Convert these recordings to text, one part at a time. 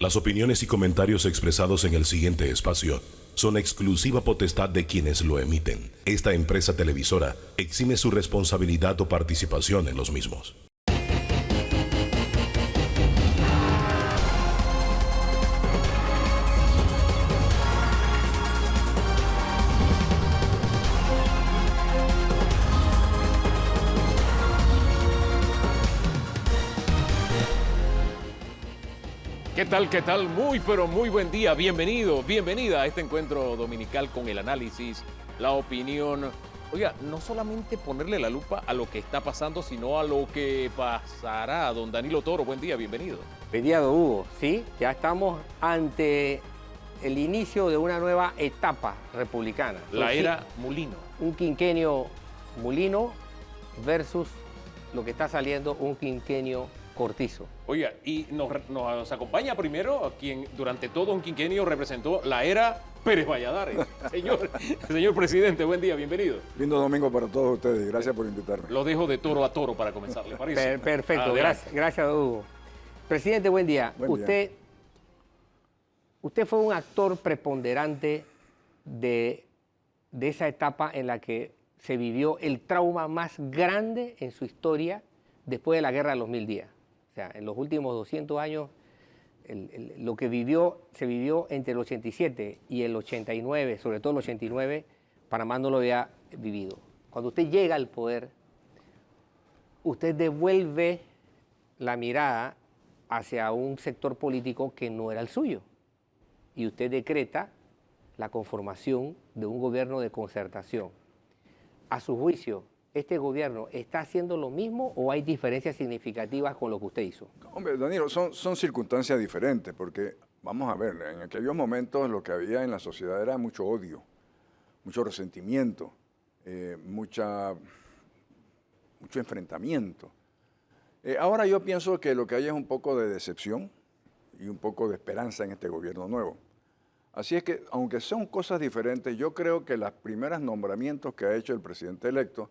Las opiniones y comentarios expresados en el siguiente espacio son exclusiva potestad de quienes lo emiten. Esta empresa televisora exime su responsabilidad o participación en los mismos. ¿Qué tal? ¿Qué tal? Muy, pero muy buen día. Bienvenido, bienvenida a este encuentro dominical con el análisis, la opinión. Oiga, no solamente ponerle la lupa a lo que está pasando, sino a lo que pasará. Don Danilo Toro, buen día, bienvenido. Buen día, don Hugo. Sí, ya estamos ante el inicio de una nueva etapa republicana. La era Mulino. Un quinquenio Mulino versus lo que está saliendo, un quinquenio Cortizo. Oiga, y nos acompaña primero a quien durante todo un quinquenio representó la era Pérez Valladares. Señor presidente, buen día, bienvenido. Lindo domingo para todos ustedes, gracias por invitarme. Lo dejo de toro a toro para comenzar, ¿le parece? Perfecto, gracias, don Hugo. Presidente, buen día. Usted fue un actor preponderante de esa etapa en la que se vivió el trauma más grande en su historia después de la Guerra de los 1000 días. O sea, en los últimos 200 años, lo que se vivió entre el 87 y el 89, sobre todo el 89, Panamá no lo había vivido. Cuando usted llega al poder, usted devuelve la mirada hacia un sector político que no era el suyo. Y usted decreta la conformación de un gobierno de concertación. A su juicio, ¿este gobierno está haciendo lo mismo o hay diferencias significativas con lo que usted hizo? Hombre, Danilo, son circunstancias diferentes porque, vamos a ver, en aquellos momentos lo que había en la sociedad era mucho odio, mucho resentimiento, mucho enfrentamiento. Ahora yo pienso que lo que hay es un poco de decepción y un poco de esperanza en este gobierno nuevo. Así es que, aunque son cosas diferentes, yo creo que los primeros nombramientos que ha hecho el presidente electo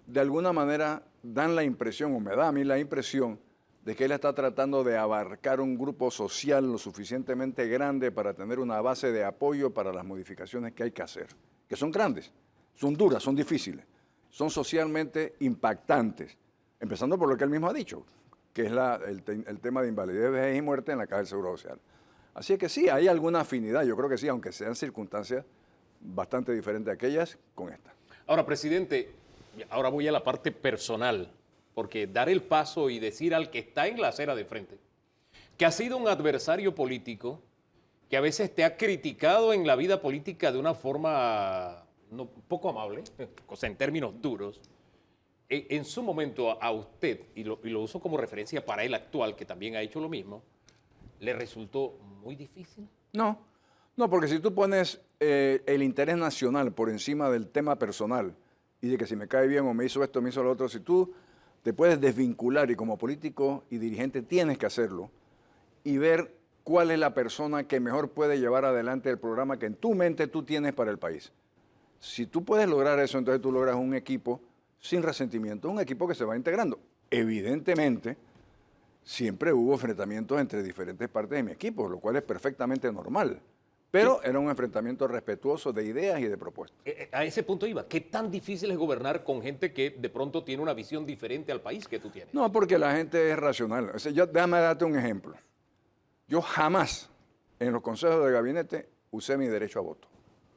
de alguna manera dan la impresión, o me da a mí la impresión, de que él está tratando de abarcar un grupo social lo suficientemente grande para tener una base de apoyo para las modificaciones que hay que hacer, que son grandes, son duras, son difíciles, son socialmente impactantes, empezando por lo que él mismo ha dicho, que es el tema de invalidez, vejez y muerte en la Caja del Seguro Social. Así es que sí, hay alguna afinidad, yo creo que sí, aunque sean circunstancias bastante diferentes a aquellas con esta. Ahora, presidente, ahora voy a la parte personal, porque dar el paso y decir al que está en la acera de frente, que ha sido un adversario político, que a veces te ha criticado en la vida política de una forma poco amable, o sea, en términos duros, en su momento a usted, y lo uso como referencia para el actual, que también ha hecho lo mismo, ¿le resultó muy difícil? No, porque si tú pones el interés nacional por encima del tema personal, y de que si me cae bien o me hizo esto, me hizo lo otro, si tú te puedes desvincular y como político y dirigente tienes que hacerlo y ver cuál es la persona que mejor puede llevar adelante el programa que en tu mente tú tienes para el país. Si tú puedes lograr eso, entonces tú logras un equipo sin resentimiento, un equipo que se va integrando. Evidentemente, siempre hubo enfrentamientos entre diferentes partes de mi equipo, lo cual es perfectamente normal. Pero era un enfrentamiento respetuoso de ideas y de propuestas. A ese punto iba. ¿Qué tan difícil es gobernar con gente que de pronto tiene una visión diferente al país que tú tienes? No, porque la gente es racional. O sea, déjame darte un ejemplo. Yo jamás en los consejos de gabinete usé mi derecho a voto.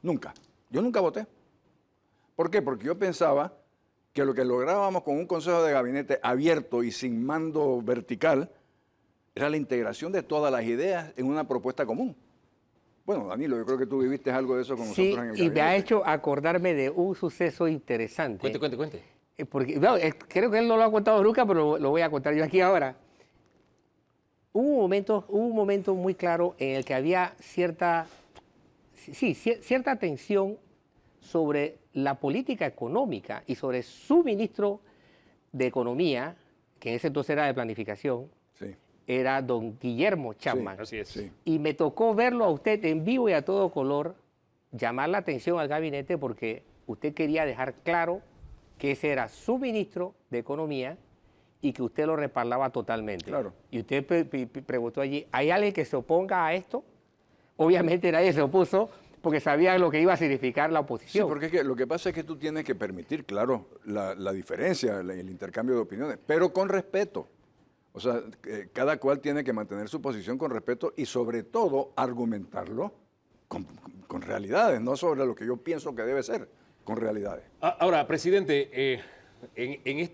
Nunca. Yo nunca voté. ¿Por qué? Porque yo pensaba que lo que lográbamos con un consejo de gabinete abierto y sin mando vertical era la integración de todas las ideas en una propuesta común. Bueno, Danilo, yo creo que tú viviste algo de eso con nosotros en el gabinete. Y me ha hecho acordarme de un suceso interesante. Cuente. Porque creo que él no lo ha contado nunca, pero lo voy a contar yo aquí ahora. Hubo un momento muy claro en el que había cierta tensión sobre la política económica y sobre su ministro de Economía, que en ese entonces era de Planificación, Sí. era don Guillermo Chapman. Sí, así es. Sí. Y me tocó verlo a usted en vivo y a todo color, llamar la atención al gabinete porque usted quería dejar claro que ese era su ministro de Economía y que usted lo respaldaba totalmente. Claro. Y usted preguntó allí, ¿hay alguien que se oponga a esto? Obviamente nadie se opuso porque sabía lo que iba a significar la Sí, oposición. porque es que lo que pasa es que tú tienes que permitir, claro, la diferencia, el intercambio de opiniones, pero con respeto. O sea, cada cual tiene que mantener su posición con respeto y sobre todo argumentarlo con realidades, no sobre lo que yo pienso que debe ser, con realidades. Ahora, presidente,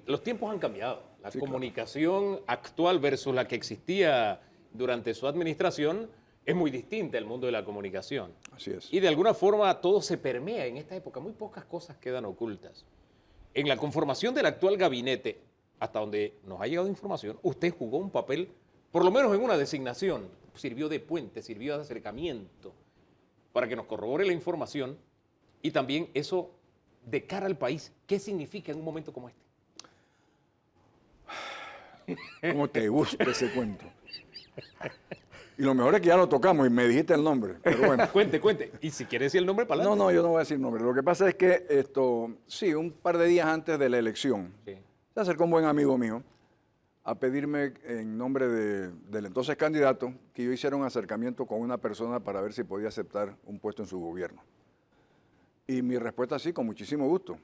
los tiempos han cambiado. La Sí, comunicación actual versus la que existía durante su administración es muy distinta el mundo de la comunicación. Así es. Y de alguna forma todo se permea en esta época. Muy pocas cosas quedan ocultas. En la conformación del actual gabinete, hasta donde nos ha llegado información, usted jugó un papel, por lo menos en una designación, sirvió de puente, sirvió de acercamiento para que nos corrobore la información y también eso de cara al país. ¿Qué significa en un momento como este? ¿Cómo te gusta ese cuento? Y lo mejor es que ya lo tocamos y me dijiste el nombre, pero bueno. Cuente. Y si quiere decir el nombre, para adelante. No, yo no voy a decir nombre. Lo que pasa es que sí, un par de días antes de la elección, Sí. se acercó un buen amigo mío a pedirme en nombre del entonces candidato que yo hiciera un acercamiento con una persona para ver si podía aceptar un puesto en su gobierno. Y mi respuesta sí, con muchísimo gusto.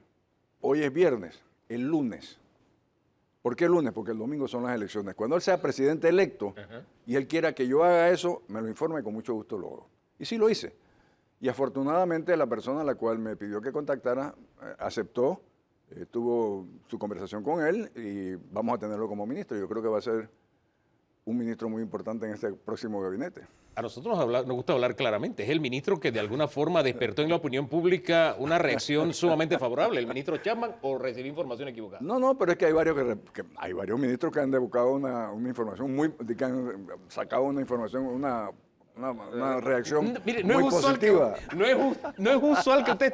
Hoy es viernes, el lunes. ¿Por qué el lunes? Porque el domingo son las elecciones. Cuando él sea presidente electo y él quiera que yo haga eso, me lo informe y con mucho gusto lo hago. Y sí lo hice. Y afortunadamente la persona a la cual me pidió que contactara aceptó, tuvo su conversación con él y vamos a tenerlo como ministro. Yo creo que va a ser un ministro muy importante en este próximo gabinete. A nosotros nos gusta hablar claramente. Es el ministro que de alguna forma despertó en la opinión pública una reacción sumamente favorable. ¿El ministro Chapman o recibí información equivocada? No, pero es que hay varios hay varios ministros que han buscado una información que han sacado una información, una reacción Mire, muy positiva. no es usual que usted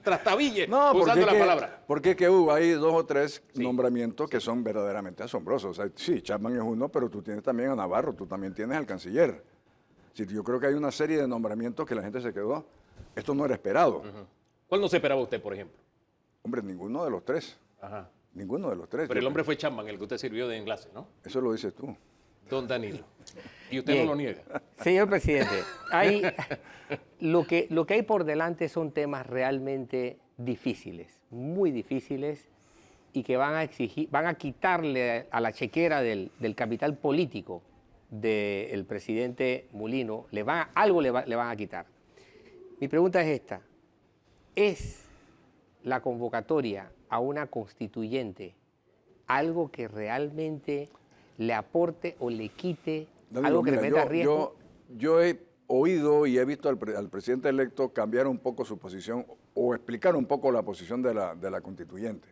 trastabille No, usando la palabra. porque que hubo hay 2 o 3 nombramientos que son verdaderamente asombrosos. O sea, sí, Chapman es uno, pero tú tienes también a Navarro, tú también tienes al canciller. Sí, yo creo que hay una serie de nombramientos que la gente se quedó. Esto no era esperado. ¿Cuál no se esperaba usted, por ejemplo? Hombre, ninguno de los 3. Ajá. Ninguno de los 3. Pero el hombre fue Chapman, el que usted sirvió de enlace, ¿no? Eso lo dices tú. Don Danilo. Y usted Bien. no lo niega. Señor presidente, lo que hay por delante son temas realmente difíciles, muy difíciles, y que van a quitarle a la chequera del capital político del presidente Mulino, algo le van a quitar. Mi pregunta es esta: ¿es la convocatoria a una constituyente algo que realmente le aporte o le quite Danilo, algo que mira, le meta riesgo? yo he oído y he visto al presidente electo cambiar un poco su posición o explicar un poco la posición de la constituyente.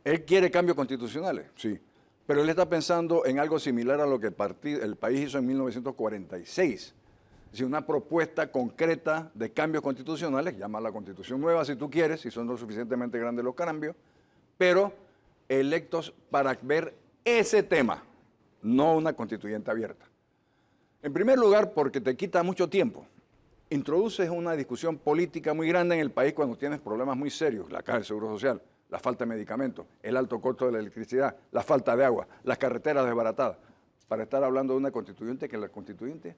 Él quiere cambios constitucionales, sí, pero él está pensando en algo similar a lo que el país hizo en 1946. Es decir, una propuesta concreta de cambios constitucionales, llama la constitución nueva si tú quieres, si son lo suficientemente grandes los cambios, pero electos para ver ese tema, no una constituyente abierta. En primer lugar, porque te quita mucho tiempo. Introduces una discusión política muy grande en el país cuando tienes problemas muy serios, la caja del Seguro Social, la falta de medicamentos, el alto costo de la electricidad, la falta de agua, las carreteras desbaratadas, para estar hablando de una constituyente que la constituyente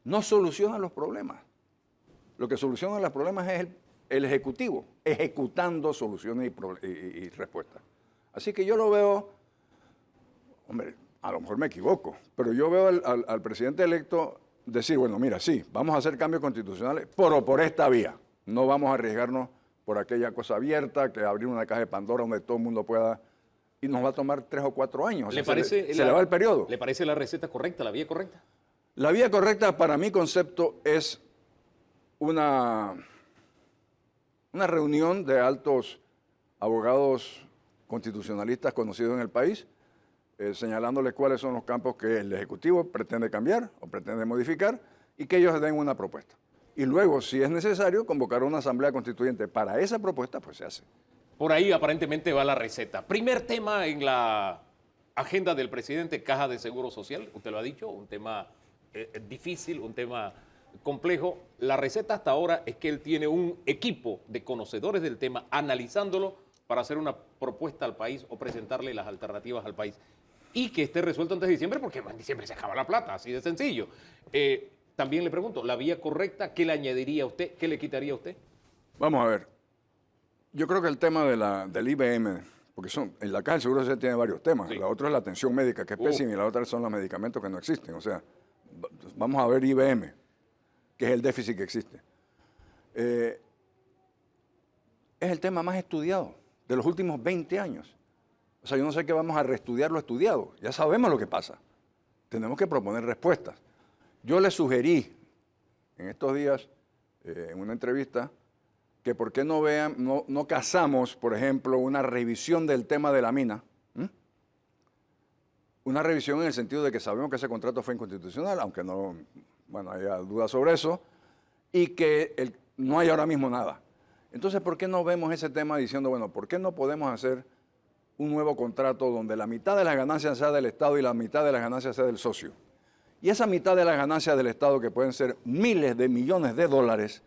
no soluciona los problemas. Lo que soluciona los problemas es el Ejecutivo, ejecutando soluciones y respuestas. Así que yo lo veo, hombre, a lo mejor me equivoco, pero yo veo al presidente electo decir, bueno, mira, sí, vamos a hacer cambios constitucionales, pero por esta vía. No vamos a arriesgarnos por aquella cosa abierta, que abrir una caja de Pandora donde todo el mundo pueda, y nos va a tomar 3 o 4 años. O sea, se le va el periodo. ¿Le parece la receta correcta, la vía correcta? La vía correcta para mi concepto es una reunión de altos abogados constitucionalistas conocidos en el país, señalándoles cuáles son los campos que el Ejecutivo pretende cambiar o pretende modificar y que ellos den una propuesta. Y luego, si es necesario, convocar una asamblea constituyente para esa propuesta, pues se hace. Por ahí aparentemente va la receta. Primer tema en la agenda del presidente, Caja de Seguro Social. Usted lo ha dicho, un tema difícil, un tema complejo. La receta hasta ahora es que él tiene un equipo de conocedores del tema analizándolo para hacer una propuesta al país o presentarle las alternativas al país. y que esté resuelto antes de diciembre, porque en diciembre se acaba la plata, así de sencillo. También le pregunto, ¿la vía correcta qué le añadiría a usted, qué le quitaría a usted? Vamos a ver. Yo creo que el tema del IBM, porque en la Caja del Seguro Social tiene varios temas. Sí. La otra es la atención médica, que es pésima, y la otra son los medicamentos que no existen. O sea, vamos a ver IBM, que es el déficit que existe. Es el tema más estudiado de los últimos 20 años. O sea, yo no sé qué vamos a reestudiar lo estudiado. Ya sabemos lo que pasa. Tenemos que proponer respuestas. Yo le sugerí en estos días, en una entrevista, que por qué no casamos, por ejemplo, una revisión del tema de la mina. Una revisión en el sentido de que sabemos que ese contrato fue inconstitucional, aunque no, bueno, haya dudas sobre eso, y que no hay ahora mismo nada. Entonces, ¿por qué no vemos ese tema diciendo, bueno, ¿por qué no podemos hacer un nuevo contrato donde la mitad de las ganancias sea del Estado y la mitad de las ganancias sea del socio? Y esa mitad de las ganancias del Estado, que pueden ser miles de millones de dólares,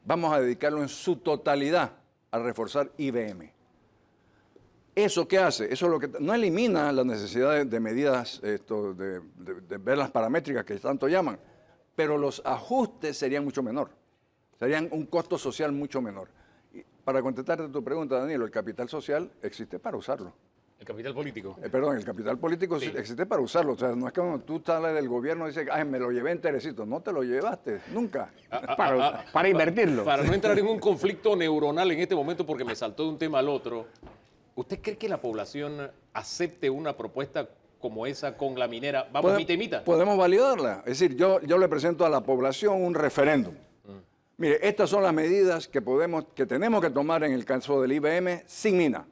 vamos a dedicarlo en su totalidad a reforzar IBM. ¿Eso qué hace? Eso lo que no elimina la necesidad de medidas, de ver las paramétricas que tanto llaman, pero los ajustes serían mucho menor. Serían un costo social mucho menor. Y para contestarte tu pregunta, Danilo, el capital social existe para usarlo. El capital político. Perdón, el capital político Sí. existe para usarlo. O sea, no es que cuando tú sales del gobierno y dices, ay, me lo llevé en Teresito. No te lo llevaste, nunca. Para invertirlo. Para no entrar en un conflicto neuronal en este momento, porque me saltó de un tema al otro, ¿usted cree que la población acepte una propuesta como esa con la minera? Vamos, mitad y mitad. Podemos validarla. Es decir, yo le presento a la población un referéndum. Mire, estas son las medidas que tenemos que tomar en el caso del IBM sin mina.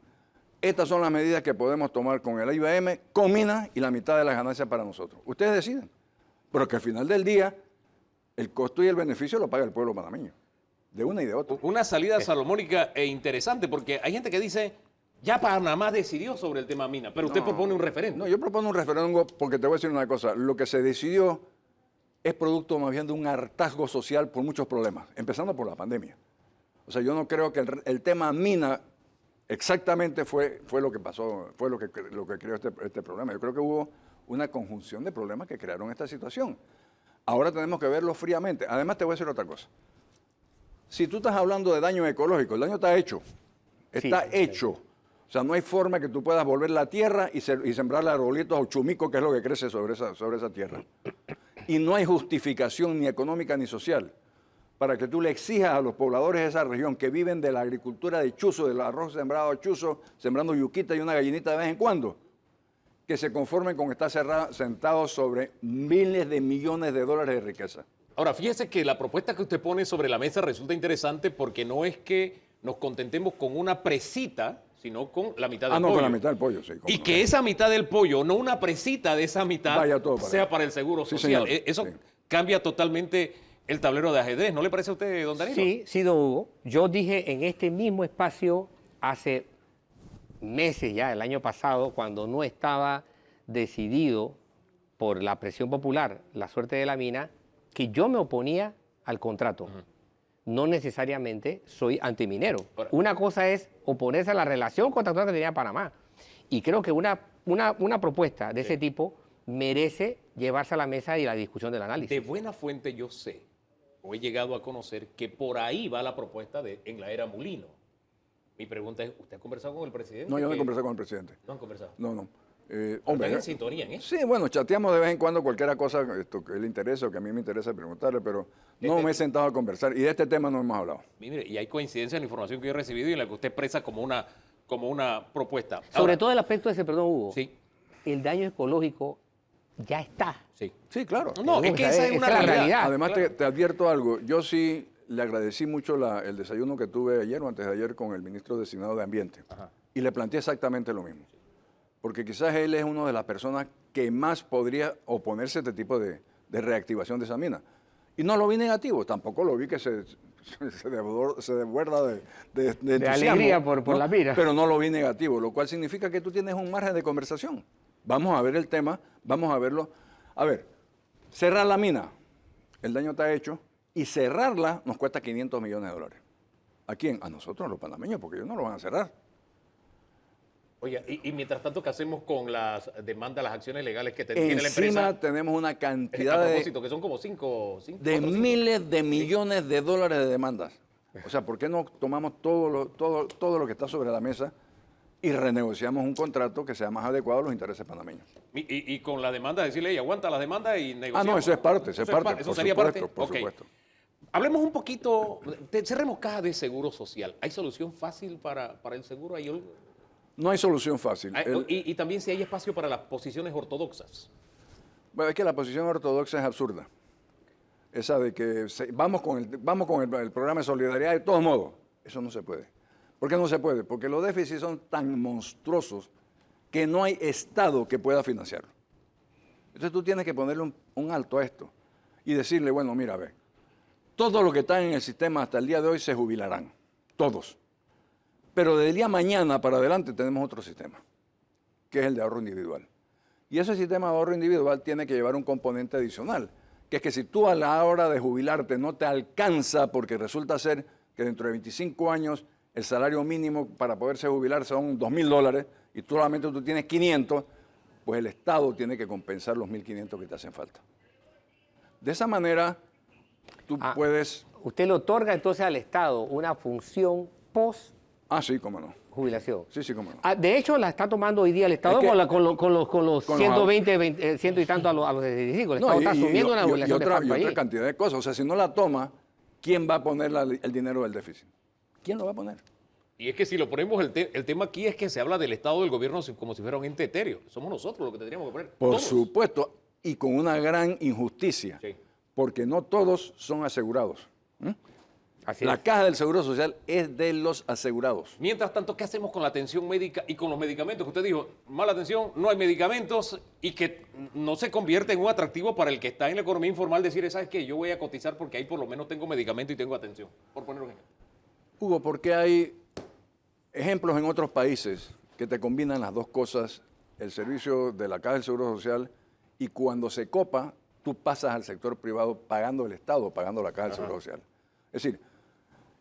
Estas son las medidas que podemos tomar con el IBM con mina y la mitad de las ganancias para nosotros. Ustedes deciden. Pero que al final del día, el costo y el beneficio lo paga el pueblo panameño. De una y de otra. Una salida salomónica e interesante, porque hay gente que dice, ya Panamá decidió sobre el tema mina, pero usted propone un referéndum. No, yo propongo un referéndum porque te voy a decir una cosa. Lo que se decidió es producto más bien de un hartazgo social por muchos problemas, empezando por la pandemia. O sea, yo no creo que el tema mina exactamente fue lo que pasó, fue lo que creó este problema. Yo creo que hubo una conjunción de problemas que crearon esta situación. Ahora tenemos que verlo fríamente. Además, te voy a decir otra cosa. Si tú estás hablando de daño ecológico, el daño está hecho. Está hecho. O sea, no hay forma que tú puedas volver la tierra y sembrarle arbolitos o chumico, que es lo que crece sobre esa tierra. Y no hay justificación ni económica ni social para que tú le exijas a los pobladores de esa región que viven de la agricultura de chuzo, del arroz sembrado a chuzo, sembrando yuquita y una gallinita de vez en cuando, que se conformen con estar sentados sobre miles de millones de dólares de riqueza. Ahora, fíjese que la propuesta que usted pone sobre la mesa resulta interesante porque no es que nos contentemos con una presita, sino con la mitad del pollo. Con la mitad del pollo, sí. Y que esa mitad del pollo, no una presita de esa mitad, vaya todo para sea allá. para el seguro Sí, social. señor. Eso Sí. cambia totalmente el tablero de ajedrez. ¿No le parece a usted, don Danilo? Sí, don Hugo. Yo dije en este mismo espacio hace meses ya, el año pasado, cuando no estaba decidido por la presión popular la suerte de la mina, que yo me oponía al contrato. No necesariamente soy antiminero. Ahora. Una cosa es oponerse a la relación contractual que tenía Panamá. Y creo que una propuesta de ese tipo merece llevarse a la mesa y la discusión del análisis. De buena fuente yo sé, o he llegado a conocer, que por ahí va la propuesta en la era Mulino. Mi pregunta es, ¿usted ha conversado con el presidente? No, yo no he conversado con el presidente. ¿No han conversado? No. ¿Están en sintonía en eso? Sí, bueno, chateamos de vez en cuando cualquier cosa que le interese o que a mí me interesa preguntarle, pero no me he sentado a conversar y de este tema no hemos hablado. Mire, y hay coincidencia en la información que yo he recibido y en la que usted expresa como una propuesta. Sobre Ahora, todo el aspecto ese, perdón, Hugo. Sí, El daño ecológico ya está. sí. Sí, claro. No, es que esa es una la realidad. Además, claro. te advierto algo. Yo sí le agradecí mucho el desayuno que tuve ayer o antes de ayer con el ministro designado de Ambiente. Ajá. Y le planteé exactamente lo mismo. Porque quizás él es una de las personas que más podría oponerse a este tipo de reactivación de esa mina. Y no lo vi negativo, tampoco lo vi que se desborda de entusiasmo, alegría por la mina. Pero no lo vi negativo, lo cual significa que tú tienes un margen de conversación. Vamos a ver el tema, vamos a verlo. A ver, cerrar la mina, el daño está hecho, y cerrarla nos cuesta 500 millones de dólares. ¿A quién? A nosotros, los panameños, porque ellos no lo van a cerrar. Oye, y mientras tanto, ¿qué hacemos con las demandas, las acciones legales que tiene la empresa? Encima tenemos una A cantidad propósito, que son como cinco, de cuatro, cinco. miles de millones de dólares de demandas. O sea, ¿por qué no tomamos todo lo que está sobre la mesa y renegociamos un contrato que sea más adecuado a los intereses panameños? Y con la demanda decirle, "Ey, aguanta las demandas y negociamos". No, eso es parte, Eso por sería supuesto, parte. por Ok. supuesto. Hablemos un poquito, cerremos caja de seguro social. ¿Hay solución fácil para el seguro? No hay solución fácil. Y también si hay espacio para las posiciones ortodoxas. Bueno, es que la posición ortodoxa es absurda. Esa de que vamos con el programa de solidaridad de todos modos. Eso no se puede. ¿Por qué no se puede? Porque los déficits son tan monstruosos que no hay Estado que pueda financiarlo. Entonces tú tienes que ponerle un alto a esto y decirle, bueno, mira, a ver, todos los que están en el sistema hasta el día de hoy se jubilarán, todos. Pero del día mañana para adelante tenemos otro sistema, que es el de ahorro individual. Y ese sistema de ahorro individual tiene que llevar un componente adicional, que es que si tú a la hora de jubilarte no te alcanza, porque resulta ser que dentro de 25 años el salario mínimo para poderse jubilar son $2.000 y tú solamente tú tienes 500, pues el Estado tiene que compensar los 1.500 que te hacen falta. De esa manera, tú puedes... Usted le otorga entonces al Estado una función post sí, cómo no. jubilación. Sí, cómo no. De hecho, la está tomando hoy día el Estado Es que- con los con 120, ciento y tanto a los 65. El Estado está asumiendo una jubilación de facto y otra allí. cantidad de cosas. O sea, si no la toma, ¿quién va a poner el dinero del déficit? ¿Quién lo va a poner? Y es que si lo ponemos, el tema aquí es que se habla del Estado del gobierno como si fuera un ente etéreo. Somos nosotros los que tendríamos que poner. Por Todos. supuesto, y con una gran injusticia, Sí. porque no todos son asegurados. Así La es. caja del Seguro Social es de los asegurados. Mientras tanto, ¿qué hacemos con la atención médica y con los medicamentos? Que usted dijo, mala atención, no hay medicamentos y que no se convierte en un atractivo para el que está en la economía informal decir, ¿sabes qué? Yo voy a cotizar porque ahí por lo menos tengo medicamento y tengo atención. Por poner un ejemplo. Hugo, porque hay ejemplos en otros países que te combinan las dos cosas, el servicio de la Caja del Seguro Social, y cuando se copa, tú pasas al sector privado pagando el Estado, pagando la Caja del Seguro Social. Es decir,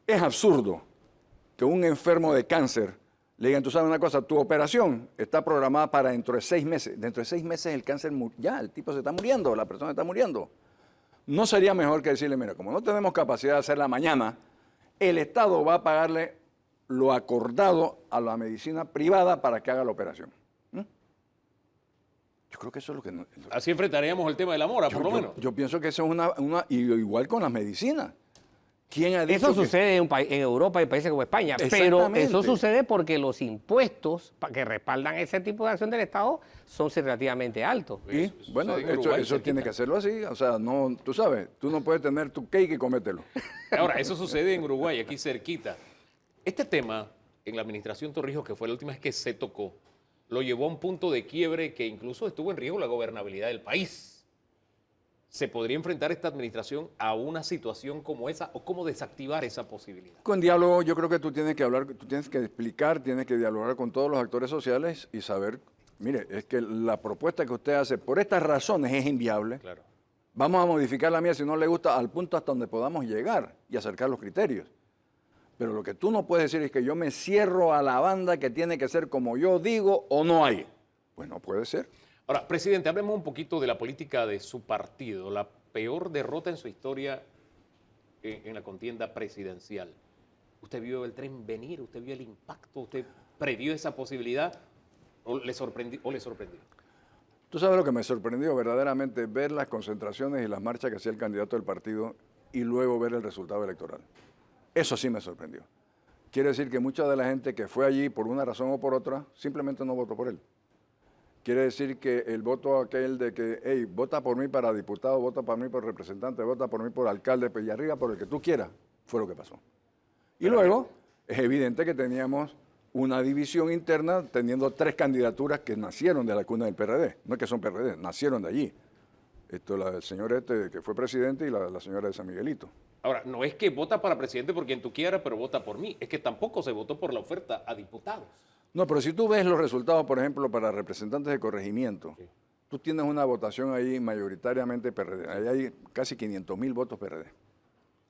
es absurdo que un enfermo de cáncer le digan, tú sabes una cosa, tu operación está programada para dentro de 6 meses. Dentro de 6 meses el cáncer, ya, el tipo se está muriendo, la persona está muriendo. ¿No sería mejor que decirle, mira, como no tenemos capacidad de hacerla mañana, el Estado va a pagarle lo acordado a la medicina privada para que haga la operación? Yo creo que eso es lo que... Así enfrentaríamos el tema de la mora, por lo menos. Yo pienso que eso es y igual con las medicinas. ¿Quién ha dicho Eso que- sucede en Europa y países como España, pero Exactamente. eso sucede porque los impuestos que respaldan ese tipo de acción del Estado son relativamente altos. Y, Eso bueno, sucede en Uruguay, eso tiene cerquita. que hacerlo así. O sea, no, tú sabes, tú no puedes tener tu cake y comértelo. Ahora, eso sucede en Uruguay, aquí cerquita. Este tema, en la administración Torrijos, que fue la última vez que se tocó, lo llevó a un punto de quiebre que incluso estuvo en riesgo la gobernabilidad del país. ¿Se podría enfrentar esta administración a una situación como esa o cómo desactivar esa posibilidad? Con diálogo, yo creo que tú tienes que hablar, tú tienes que explicar, tienes que dialogar con todos los actores sociales y saber, mire, es que la propuesta que usted hace por estas razones es inviable. Claro. Vamos a modificar la mía si no le gusta al punto hasta donde podamos llegar y acercar los criterios. Pero lo que tú no puedes decir es que yo me cierro a la banda que tiene que ser como yo digo o no hay. Pues no puede ser. Ahora, presidente, hablemos un poquito de la política de su partido, la peor derrota en su historia en la contienda presidencial. ¿Usted vio el tren venir? ¿Usted vio el impacto? ¿Usted previó esa posibilidad o le sorprendió? Tú sabes lo que me sorprendió verdaderamente, ver las concentraciones y las marchas que hacía el candidato del partido y luego ver el resultado electoral. Eso sí me sorprendió. Quiere decir que mucha de la gente que fue allí por una razón o por otra, simplemente no votó por él. Quiere decir que el voto aquel de que, hey, vota por mí para diputado, vota por mí por representante, vota por mí por alcalde, pues y arriba por el que tú quieras, fue lo que pasó. Y luego, es evidente que teníamos una división interna teniendo 3 candidaturas que nacieron de la cuna del PRD. No es que son PRD, nacieron de allí. El señor que fue presidente y la señora de San Miguelito. Ahora, no es que vota para presidente por quien tú quieras, pero vota por mí. Es que tampoco se votó por la oferta a diputados. No, pero si tú ves los resultados, por ejemplo, para representantes de corregimiento, tú tienes una votación ahí mayoritariamente PRD. Ahí hay casi 500.000 votos PRD.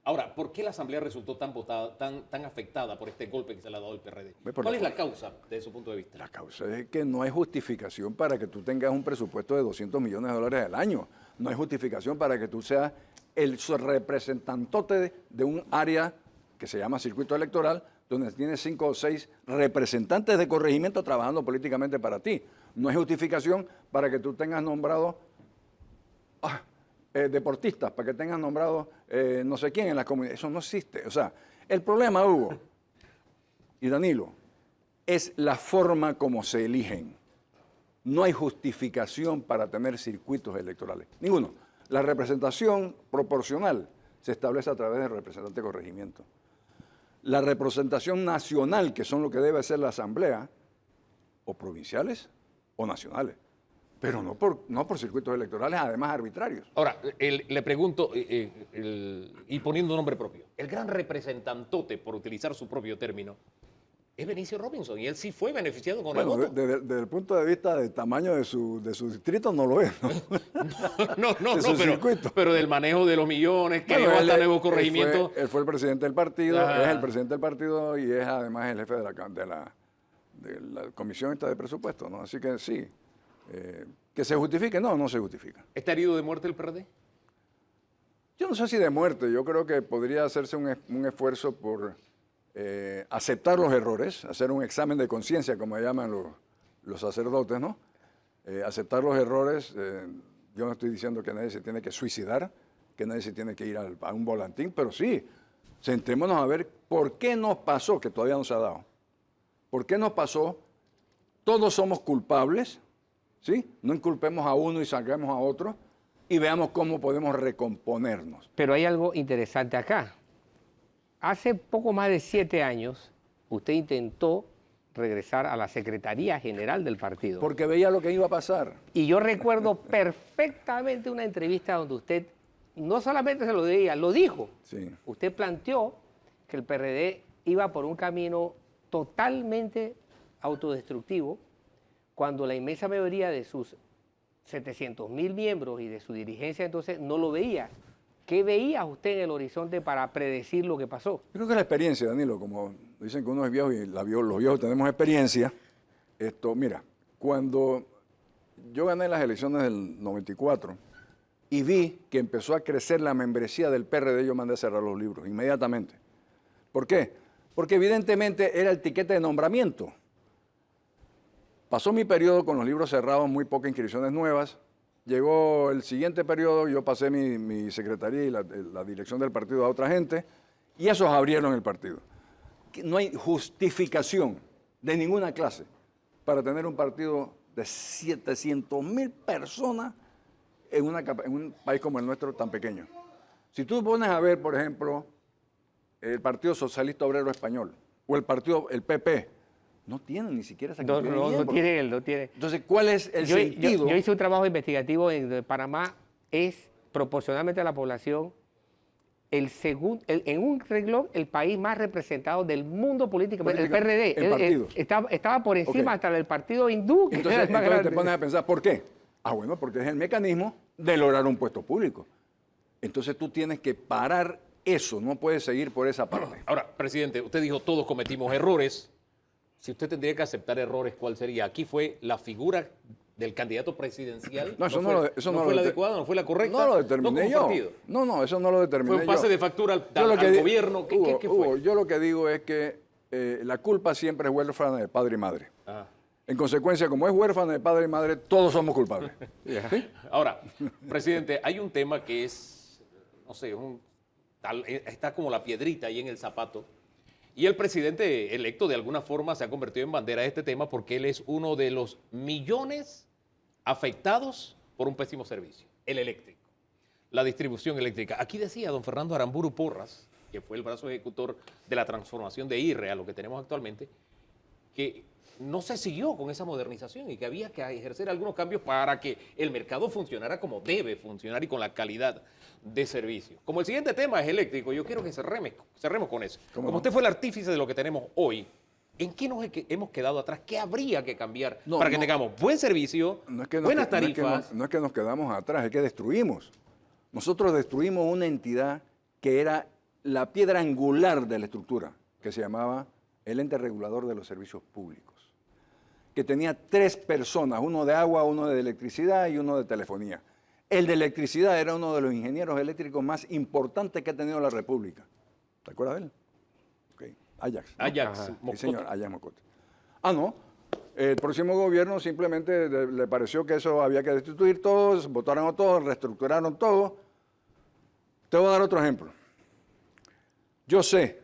Ahora, ¿por qué la Asamblea resultó tan votada, tan afectada por este golpe que se le ha dado al PRD? Ve por ¿Cuál la es la causa de su punto de vista? La causa es que no hay justificación para que tú tengas un presupuesto de 200 millones de dólares al año. No hay justificación para que tú seas el representantote de un área que se llama circuito electoral, donde tienes 5 o 6 representantes de corregimiento trabajando políticamente para ti. No hay justificación para que tú tengas nombrado deportistas, para que tengas nombrado no sé quién en la comunidad. Eso no existe. O sea, el problema, Hugo y Danilo, es la forma como se eligen. No hay justificación para tener circuitos electorales. Ninguno. La representación proporcional se establece a través del representante de corregimiento. La representación nacional, que son lo que debe ser la Asamblea, o provinciales o nacionales, pero no por circuitos electorales, además arbitrarios. Ahora, le pregunto, y poniendo un nombre propio, el gran representantote, por utilizar su propio término, es Benicio Robinson, y él sí fue beneficiado con el voto. Desde el punto de vista del tamaño de su distrito no lo es, ¿no? pero del manejo de los millones, que llevó hasta nuevo corregimiento. Él fue el presidente del partido, Ajá. es el presidente del partido y es además el jefe de la comisión esta de presupuesto, ¿no? Así que sí, que se justifique, no se justifica. ¿Está herido de muerte el PRD? Yo no sé si de muerte, yo creo que podría hacerse un esfuerzo por aceptar los errores, hacer un examen de conciencia, como llaman los sacerdotes, ¿no? Aceptar los errores, yo no estoy diciendo que nadie se tiene que suicidar, que nadie se tiene que ir a un volantín, pero sí, sentémonos a ver por qué nos pasó, que todavía no se ha dado. ¿Por qué nos pasó? Todos somos culpables, ¿sí? No inculpemos a uno y saquemos a otro y veamos cómo podemos recomponernos. Pero hay algo interesante acá. Hace poco más de 7 años, usted intentó regresar a la Secretaría General del partido. Porque veía lo que iba a pasar. Y yo recuerdo perfectamente una entrevista donde usted no solamente se lo decía, lo dijo. Sí. Usted planteó que el PRD iba por un camino totalmente autodestructivo cuando la inmensa mayoría de sus 700.000 miembros y de su dirigencia entonces no lo veía. ¿Qué veía usted en el horizonte para predecir lo que pasó? Yo creo que la experiencia, Danilo, como dicen que uno es viejo y los viejos tenemos experiencia. Mira, cuando yo gané las elecciones del 94 y vi que empezó a crecer la membresía del PRD, yo mandé a cerrar los libros inmediatamente. ¿Por qué? Porque evidentemente era el tiquete de nombramiento. Pasó mi periodo con los libros cerrados, muy pocas inscripciones nuevas. Llegó el siguiente periodo, yo pasé mi secretaría y la dirección del partido a otra gente, y esos abrieron el partido. No hay justificación de ninguna clase para tener un partido de 700.000 personas en un país como el nuestro tan pequeño. Si tú pones a ver, por ejemplo, el Partido Socialista Obrero Español o el PP, no tienen ni siquiera esa cantidad de miembros. No tiene. Entonces, ¿cuál es el sentido? Yo hice un trabajo investigativo en Panamá, es proporcionalmente a la población en un renglón el país más representado del mundo político, el PRD. En partidos. Estaba por encima hasta del partido hindú. Que Entonces, era el más entonces grande. te pones a pensar, ¿por qué? Bueno, porque es el mecanismo de lograr un puesto público. Entonces tú tienes que parar eso, no puedes seguir por esa parte. Ahora, presidente, usted dijo todos cometimos errores. Si usted tendría que aceptar errores, ¿cuál sería? Aquí fue la figura del candidato presidencial. No, eso no fue la adecuada, no fue la correcta. No lo determiné yo. No, eso no lo determiné yo. Fue un pase de factura al gobierno. ¿Qué fue? Hugo, yo lo que digo es que la culpa siempre es huérfana de padre y madre. Ah. En consecuencia, como es huérfana de padre y madre, todos somos culpables. ¿Sí? Ahora, presidente, hay un tema que es, no sé, está como la piedrita ahí en el zapato. Y el presidente electo de alguna forma se ha convertido en bandera de este tema porque él es uno de los millones afectados por un pésimo servicio, el eléctrico, la distribución eléctrica. Aquí decía don Fernando Aramburu Porras, que fue el brazo ejecutor de la transformación de IRRE a lo que tenemos actualmente, que no se siguió con esa modernización y que había que ejercer algunos cambios para que el mercado funcionara como debe funcionar y con la calidad de servicio. Como el siguiente tema es eléctrico, yo quiero que cerremos con eso. Como usted fue el artífice de lo que tenemos hoy, ¿en qué nos hemos quedado atrás? ¿Qué habría que cambiar para que tengamos buen servicio, buenas tarifas? No es que nos quedamos atrás, es que destruimos. Nosotros destruimos una entidad que era la piedra angular de la estructura, que se llamaba el ente regulador de los servicios públicos, que tenía 3 personas, uno de agua, uno de electricidad y uno de telefonía. El de electricidad era uno de los ingenieros eléctricos más importantes que ha tenido la República. ¿Te acuerdas de él? Okay. Ajax. ¿no? Ajax, Sí, Moscote. señor, Ajax Moscote. Ah, no. El próximo gobierno simplemente le pareció que eso había que destituir todos, votaron a todos, reestructuraron todo. Te voy a dar otro ejemplo. Yo sé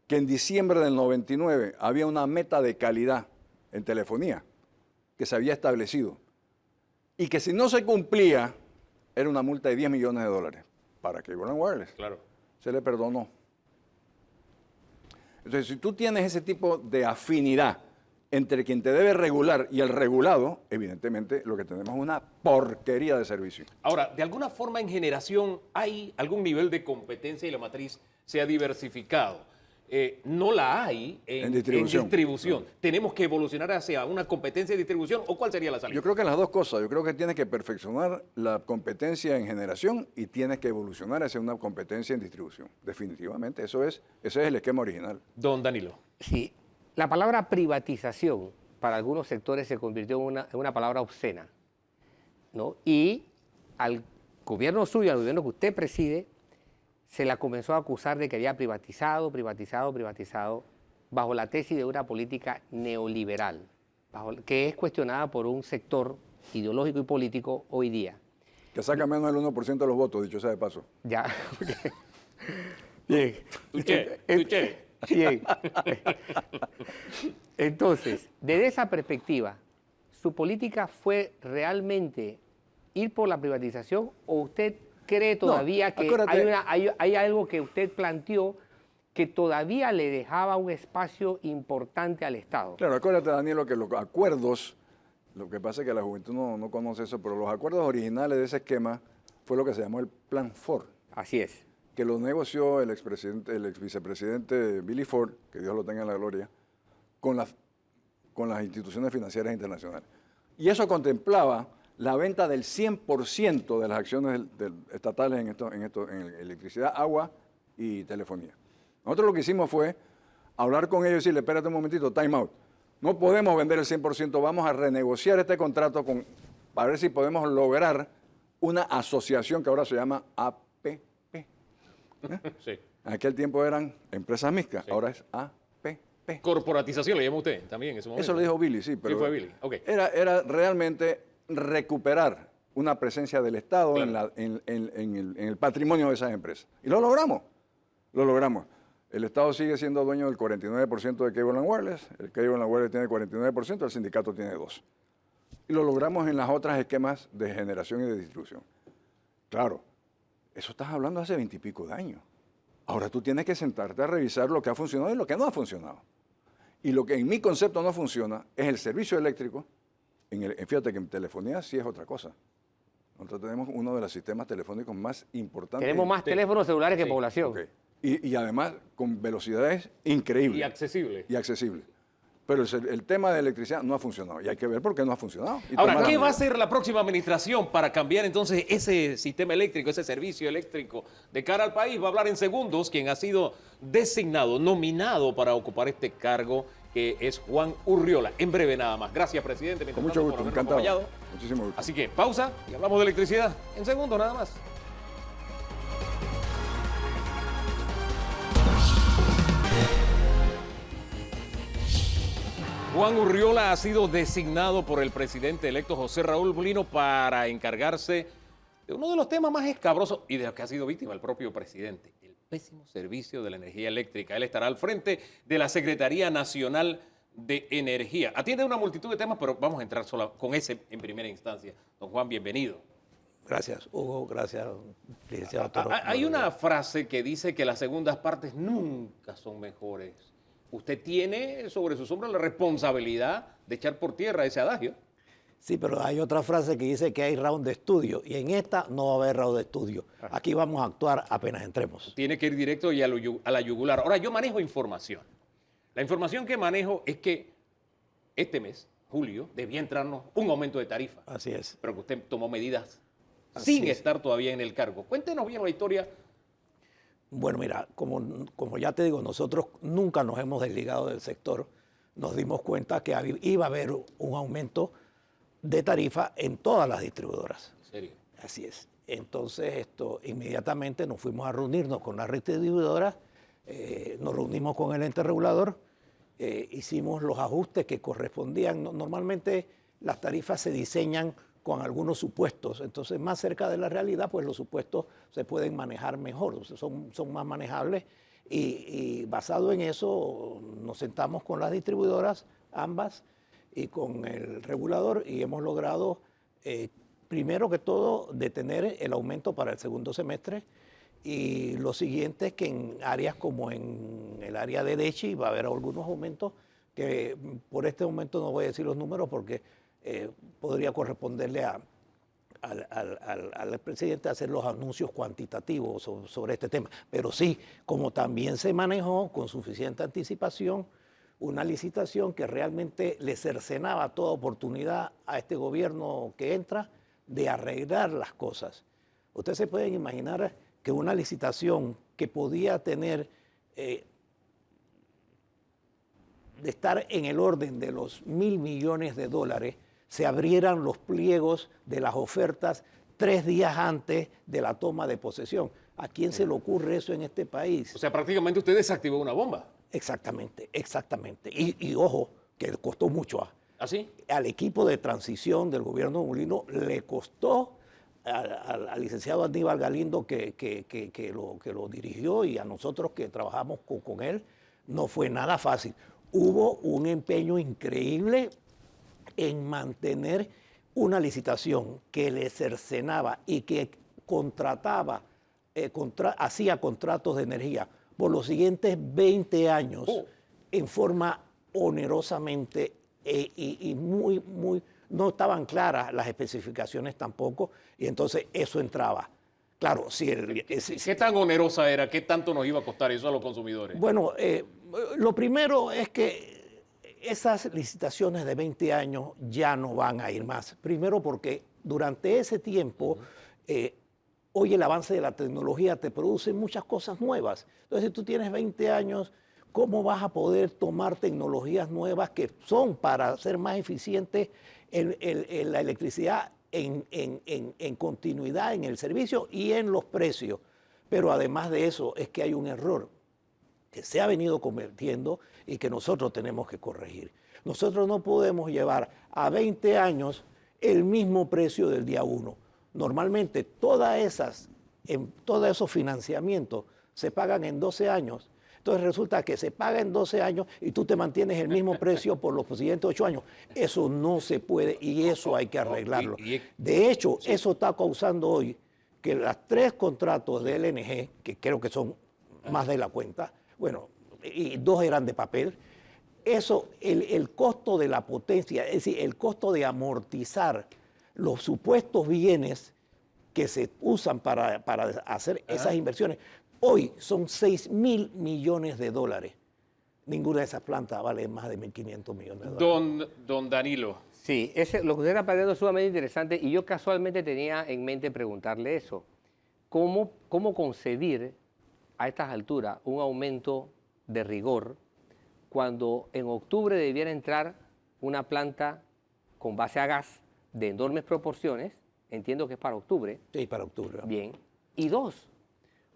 que en diciembre del 99 había una meta de calidad en telefonía que se había establecido y que si no se cumplía era una multa de $10 millones para Cable & Wireless. Claro. Se le perdonó. Entonces, si tú tienes ese tipo de afinidad entre quien te debe regular y el regulado, evidentemente lo que tenemos es una porquería de servicio. Ahora, de alguna forma en generación hay algún nivel de competencia y la matriz se ha diversificado. No la hay en distribución. ¿Tenemos que evolucionar hacia una competencia de distribución o cuál sería la salida? Yo creo que las dos cosas. Yo creo que tienes que perfeccionar la competencia en generación y tienes que evolucionar hacia una competencia en distribución. Definitivamente, ese es el esquema original. Don Danilo. Sí, la palabra privatización para algunos sectores se convirtió en una palabra obscena, ¿no? Y al gobierno suyo, al gobierno que usted preside, se la comenzó a acusar de que había privatizado, bajo la tesis de una política neoliberal, que es cuestionada por un sector ideológico y político hoy día. Que saca menos del 1% de los votos, dicho sea de paso. Ya. Bien. Tuché. Bien. Entonces, desde esa perspectiva, ¿su política fue realmente ir por la privatización o usted cree todavía que hay algo que usted planteó que todavía le dejaba un espacio importante al Estado? Claro, acuérdate, Danilo, que los acuerdos, lo que pasa es que la juventud no conoce eso, pero los acuerdos originales de ese esquema fue lo que se llamó el Plan Ford, Así es. que lo negoció el ex vicepresidente Billy Ford, que Dios lo tenga en la gloria, con las instituciones financieras internacionales. Y eso contemplaba la venta del 100% de las acciones estatales en electricidad, agua y telefonía. Nosotros lo que hicimos fue hablar con ellos y decirle, espérate un momentito, time out. No podemos vender el 100%, vamos a renegociar este contrato para ver si podemos lograr una asociación que ahora se llama APP. Sí. En aquel tiempo eran empresas mixtas, Sí. ahora es APP. Corporatización le llama usted también en ese momento. Eso lo dijo Billy, sí, pero Sí, fue Billy. Ok. era realmente recuperar una presencia del Estado Claro. en el patrimonio de esas empresas. Y lo logramos. Lo logramos. El Estado sigue siendo dueño del 49% de Cable & Wireless. El Cable & Wireless tiene 49%, el sindicato tiene 2%. Y lo logramos en las otras esquemas de generación y de distribución. Claro, eso estás hablando hace 20 y pico de años. Ahora tú tienes que sentarte a revisar lo que ha funcionado y lo que no ha funcionado. Y lo que en mi concepto no funciona es el servicio eléctrico. Fíjate que en telefonía sí es otra cosa. Nosotros tenemos uno de los sistemas telefónicos más importantes. Tenemos más teléfonos celulares que Sí. población. Ok. Y además con velocidades increíbles. Y accesible. Y accesibles. Pero el tema de electricidad no ha funcionado. Y hay que ver por qué no ha funcionado. Y Ahora, tomar ¿qué las va a medidas. hacer la próxima administración para cambiar entonces ese sistema eléctrico, ese servicio eléctrico de cara al país? Va a hablar en segundos quien ha sido designado, nominado para ocupar este cargo, que es Juan Urriola. En breve nada más. Gracias, presidente. Con mientras mucho tanto, gusto, por habernos encantado. acompañado. Muchísimo gusto. Así que pausa y hablamos de electricidad en segundos nada más. Juan Urriola ha sido designado por el presidente electo José Raúl Mulino para encargarse de uno de los temas más escabrosos y de los que ha sido víctima el propio presidente, el pésimo servicio de la energía eléctrica. Él estará al frente de la Secretaría Nacional de Energía. Atiende una multitud de temas, pero vamos a entrar solo con ese en primera instancia. Don Juan, bienvenido. Gracias, Hugo. Gracias, licenciado Toro. Hay una frase que dice que las segundas partes nunca son mejores. Usted tiene sobre sus hombros la responsabilidad de echar por tierra ese adagio. Sí, pero hay otra frase que dice que hay round de estudio y en esta no va a haber round de estudio. Aquí vamos a actuar apenas entremos. Tiene que ir directo y a la yugular. Ahora, yo manejo información. La información que manejo es que este mes, julio, debía entrarnos un aumento de tarifa. Así es. Pero que usted tomó medidas Así sin es. estar todavía en el cargo. Cuéntenos bien la historia. Bueno, mira, como ya te digo, nosotros nunca nos hemos desligado del sector. Nos dimos cuenta que iba a haber un aumento de tarifa en todas las distribuidoras. ¿En serio? Así es. Entonces, inmediatamente nos fuimos a reunirnos con las distribuidoras, nos reunimos con el ente regulador, hicimos los ajustes que correspondían. Normalmente las tarifas se diseñan con algunos supuestos, entonces más cerca de la realidad, pues los supuestos se pueden manejar mejor, o sea, son más manejables y basado en eso nos sentamos con las distribuidoras, ambas, y con el regulador y hemos logrado, primero que todo, detener el aumento para el segundo semestre y lo siguiente es que en áreas como en el área de Dechi va a haber algunos aumentos que por este momento no voy a decir los números porque podría corresponderle al presidente hacer los anuncios cuantitativos sobre este tema. Pero sí, como también se manejó con suficiente anticipación una licitación que realmente le cercenaba toda oportunidad a este gobierno que entra de arreglar las cosas. Ustedes se pueden imaginar que una licitación que podía tener de estar en el orden de los $1.000 millones, se abrieran los pliegos de las ofertas 3 días antes de la toma de posesión. ¿A quién se le ocurre eso en este país? O sea, prácticamente usted desactivó una bomba. Exactamente, exactamente. Y ojo, que le costó mucho ¿Ah, sí? al equipo de transición del gobierno de Molino, le costó al licenciado Aníbal Galindo que lo dirigió y a nosotros que trabajamos con él, no fue nada fácil. Hubo un empeño increíble en mantener una licitación que le cercenaba y que contrataba, hacía contratos de energía por los siguientes 20 años en forma onerosamente y muy, no estaban claras las especificaciones tampoco, y entonces eso entraba. Claro, si ¿Qué tan onerosa era? ¿Qué tanto nos iba a costar eso a los consumidores? Bueno, lo primero es que esas licitaciones de 20 años ya no van a ir más. Primero porque durante ese tiempo, hoy el avance de la tecnología te produce muchas cosas nuevas. Entonces, si tú tienes 20 años, ¿cómo vas a poder tomar tecnologías nuevas que son para ser más eficientes en la electricidad, en continuidad, en el servicio y en los precios? Pero además de eso, es que hay un error que se ha venido cometiendo y que nosotros tenemos que corregir. Nosotros no podemos llevar a 20 años el mismo precio del día 1. Normalmente todos esos financiamientos se pagan en 12 años. Entonces resulta que se paga en 12 años y tú te mantienes el mismo precio por los siguientes 8 años. Eso no se puede y eso hay que arreglarlo. De hecho, eso está causando hoy que los 3 contratos de LNG, que creo que son más de la cuenta, bueno, y 2 eran de papel, eso, el costo de la potencia, es decir, el costo de amortizar los supuestos bienes que se usan para hacer esas inversiones, hoy son $6.000 millones. Ninguna de esas plantas vale más de $1.500 millones. Don Danilo. Sí, lo que usted está planteando es sumamente interesante y yo casualmente tenía en mente preguntarle eso. ¿Cómo concebir a estas alturas un aumento de rigor cuando en octubre debiera entrar una planta con base a gas de enormes proporciones? Entiendo que es para octubre. Sí, para octubre. Bien. Y 2,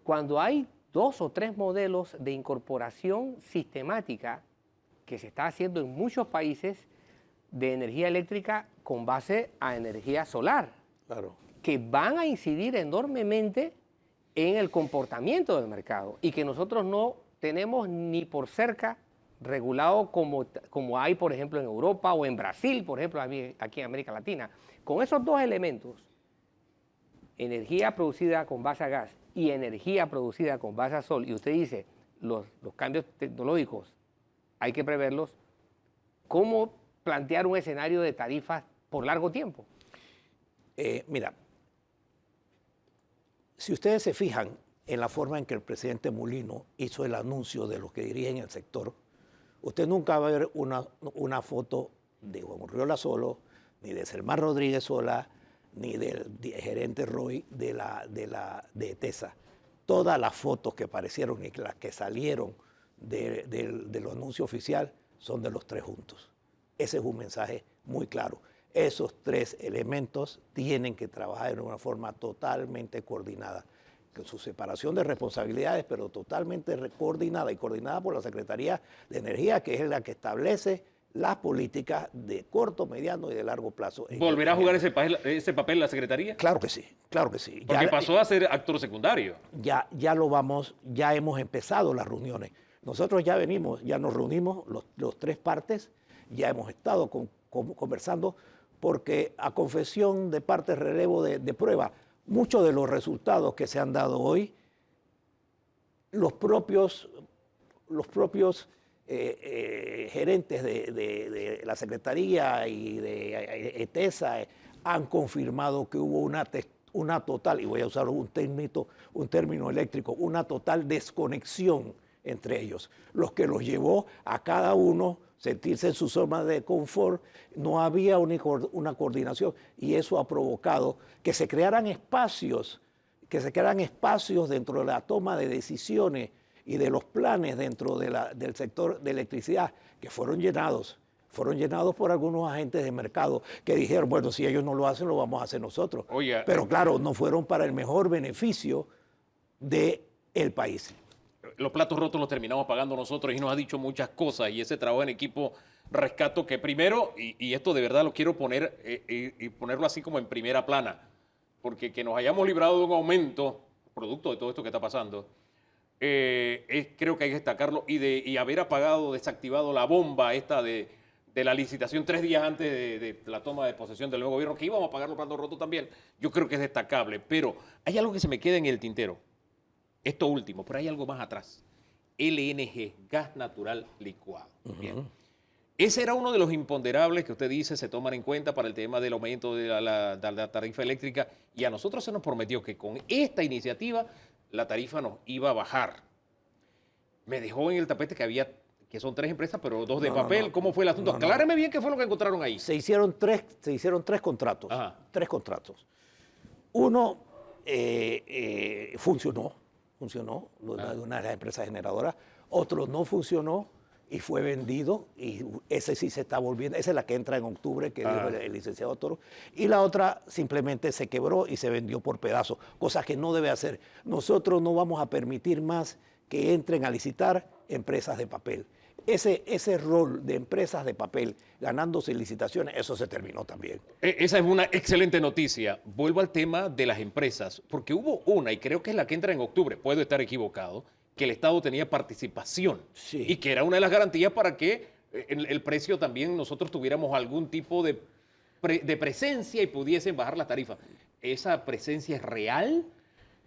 cuando hay 2 o 3 modelos de incorporación sistemática que se está haciendo en muchos países de energía eléctrica con base a energía solar, Claro. que van a incidir enormemente en el comportamiento del mercado y que nosotros no tenemos ni por cerca regulado como hay, por ejemplo, en Europa o en Brasil, por ejemplo, aquí en América Latina. Con esos 2 elementos, energía producida con base a gas y energía producida con base a sol, y usted dice, los cambios tecnológicos hay que preverlos, ¿cómo plantear un escenario de tarifas por largo tiempo? Mira, si ustedes se fijan en la forma en que el presidente Molino hizo el anuncio de los que dirigen el sector, usted nunca va a ver una foto de Juan Urriola solo, ni de Selmar Rodríguez sola, ni del gerente Roy de TESA. todas las fotos que aparecieron y las que salieron de los anuncios oficiales son de los tres juntos. Ese es un mensaje muy claro. Esos tres elementos tienen que trabajar de una forma totalmente coordinada, con su separación de responsabilidades, pero totalmente coordinada y coordinada por la Secretaría de Energía, que es la que establece las políticas de corto, mediano y de largo plazo. ¿Volverá a jugar ese papel la Secretaría? Claro que sí, claro que sí. Porque pasó a ser actor secundario. Ya hemos empezado las reuniones. Nosotros ya nos reunimos los tres partes, ya hemos estado conversando, porque a confesión de parte relevo de prueba, muchos de los resultados que se han dado hoy, los propios gerentes de la Secretaría y de ETESA han confirmado que hubo una total, y voy a usar un término eléctrico, una total desconexión entre ellos, los que los llevó a cada uno sentirse en su zona de confort. No había una coordinación, y eso ha provocado que se crearan espacios dentro de la toma de decisiones y de los planes dentro del sector de electricidad, que fueron llenados por algunos agentes de mercado que dijeron, bueno, si ellos no lo hacen, lo vamos a hacer nosotros. Oiga, pero claro, no fueron para el mejor beneficio del país. Los platos rotos los terminamos pagando nosotros, y nos ha dicho muchas cosas, y ese trabajo en equipo rescato que primero, y esto de verdad lo quiero poner y ponerlo así como en primera plana, porque que nos hayamos librado de un aumento producto de todo esto que está pasando, creo que hay que destacarlo, y haber apagado, desactivado la bomba esta de la licitación 3 días antes de la toma de posesión del nuevo gobierno, que íbamos a pagar los platos rotos también, yo creo que es destacable. Pero hay algo que se me queda en el tintero. Esto último, pero hay algo más atrás. LNG, gas natural licuado. Bien. Ese era uno de los imponderables que usted dice se toman en cuenta para el tema del aumento de la tarifa eléctrica, y a nosotros se nos prometió que con esta iniciativa la tarifa nos iba a bajar. Me dejó en el tapete que son 3 empresas, pero 2 de papel. No. ¿Cómo fue el asunto? Acláreme bien qué fue lo que encontraron ahí. Se hicieron tres contratos. Ajá. 3 contratos. Uno funcionó de una de las empresas generadoras. Otro no funcionó y fue vendido, y ese sí se está volviendo, esa es la que entra en octubre, que dijo el licenciado Toro, y la otra simplemente se quebró y se vendió por pedazos, cosa que no debe hacer. Nosotros no vamos a permitir más que entren a licitar empresas de papel. Ese rol de empresas de papel ganándose licitaciones, eso se terminó también. Esa es una excelente noticia. Vuelvo al tema de las empresas, porque hubo una, y creo que es la que entra en octubre, puedo estar equivocado, que el Estado tenía participación, sí, y que era una de las garantías para que el precio también nosotros tuviéramos algún tipo de presencia y pudiesen bajar la tarifa. ¿Esa presencia es real?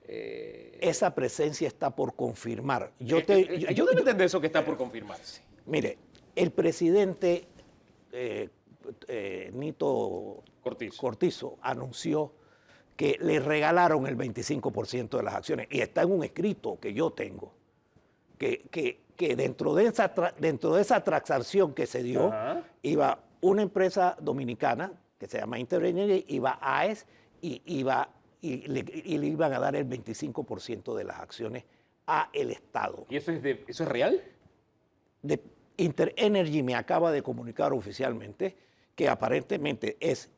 Esa presencia está por confirmar. Ayúdame a entender eso que está por confirmarse. Mire, el presidente Nito Cortizo anunció que le regalaron el 25% de las acciones, y está en un escrito que yo tengo, que dentro de esa transacción que se dio, iba una empresa dominicana que se llama Interenergy, iba AES, y le iban a dar el 25% de las acciones a el Estado. ¿Y eso es real? Interenergy me acaba de comunicar oficialmente que aparentemente es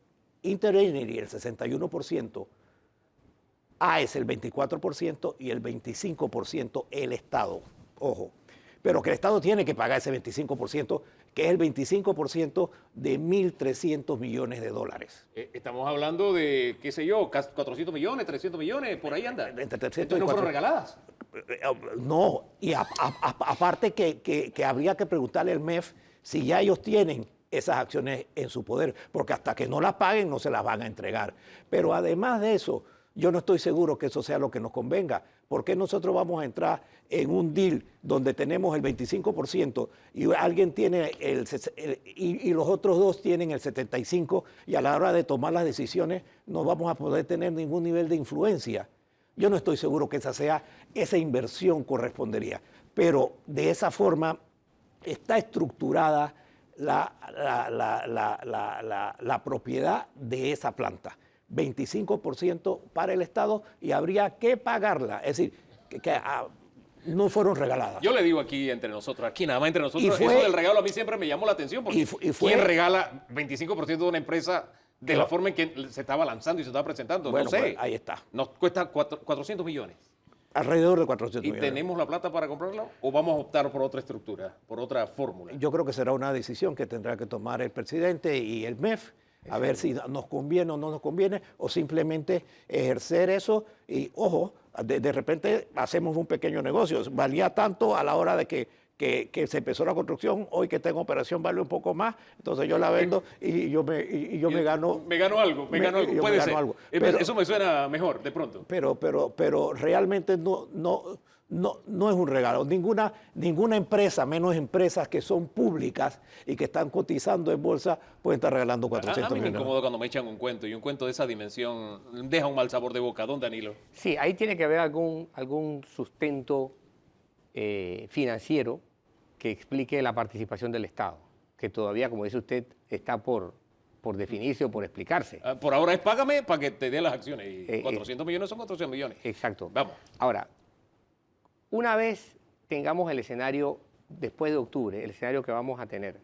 Interenergy el 61%, AES el 24% y el 25% el Estado. Ojo, pero que el Estado tiene que pagar ese 25%, que es el 25% de 1.300 millones de dólares. Estamos hablando de, qué sé yo, 400 millones, 300 millones, por ahí anda. Entre 300 ¿Entonces no fueron regaladas? No, y aparte que habría que preguntarle al MEF si ya ellos tienen esas acciones en su poder, porque hasta que no las paguen no se las van a entregar. Pero además de eso, yo no estoy seguro que eso sea lo que nos convenga. ¿Por qué nosotros vamos a entrar en un deal donde tenemos el 25% y alguien tiene y los otros 2 tienen el 75%, y a la hora de tomar las decisiones no vamos a poder tener ningún nivel de influencia? Yo no estoy seguro que esa inversión correspondería, pero de esa forma está estructurada la propiedad de esa planta. 25% para el Estado, y habría que pagarla. Es decir, no fueron regaladas. Yo le digo aquí entre nosotros, aquí nada más entre nosotros, Y fue- eso del regalo a mí siempre me llamó la atención porque y fue- ¿quién regala 25% de una empresa de la forma en que se estaba lanzando y se estaba presentando? Bueno, no sé. pues, ahí está. Nos cuesta 400 millones. Alrededor de 400 ¿Y millones. tenemos la plata para comprarla o vamos a optar por otra estructura, por otra fórmula? Yo creo que será una decisión que tendrá que tomar el presidente y el MEF, a ver si nos conviene o no nos conviene, o simplemente ejercer eso y, ojo, de repente hacemos un pequeño negocio. Valía tanto a la hora de que se empezó la construcción, hoy que tengo operación vale un poco más, entonces yo la vendo y yo me gano... Me gano algo, yo me puede gano ser. algo. Pero- Eso me suena mejor, de pronto. Pero realmente no es un regalo. Ninguna empresa, menos empresas que son públicas y que están cotizando en bolsa, pueden estar regalando A 400 mí me millones. incomoda cuando me echan un cuento y un cuento de esa dimensión deja un mal sabor de boca, don Danilo. Sí, ahí tiene que haber algún sustento financiero que explique la participación del Estado, que todavía, como dice usted, está por definirse o por explicarse. Por ahora es págame para que te dé las acciones y 400 400 millones son 400 millones. Exacto. Vamos. Ahora, una vez tengamos el escenario, después de octubre, el escenario que vamos a tener,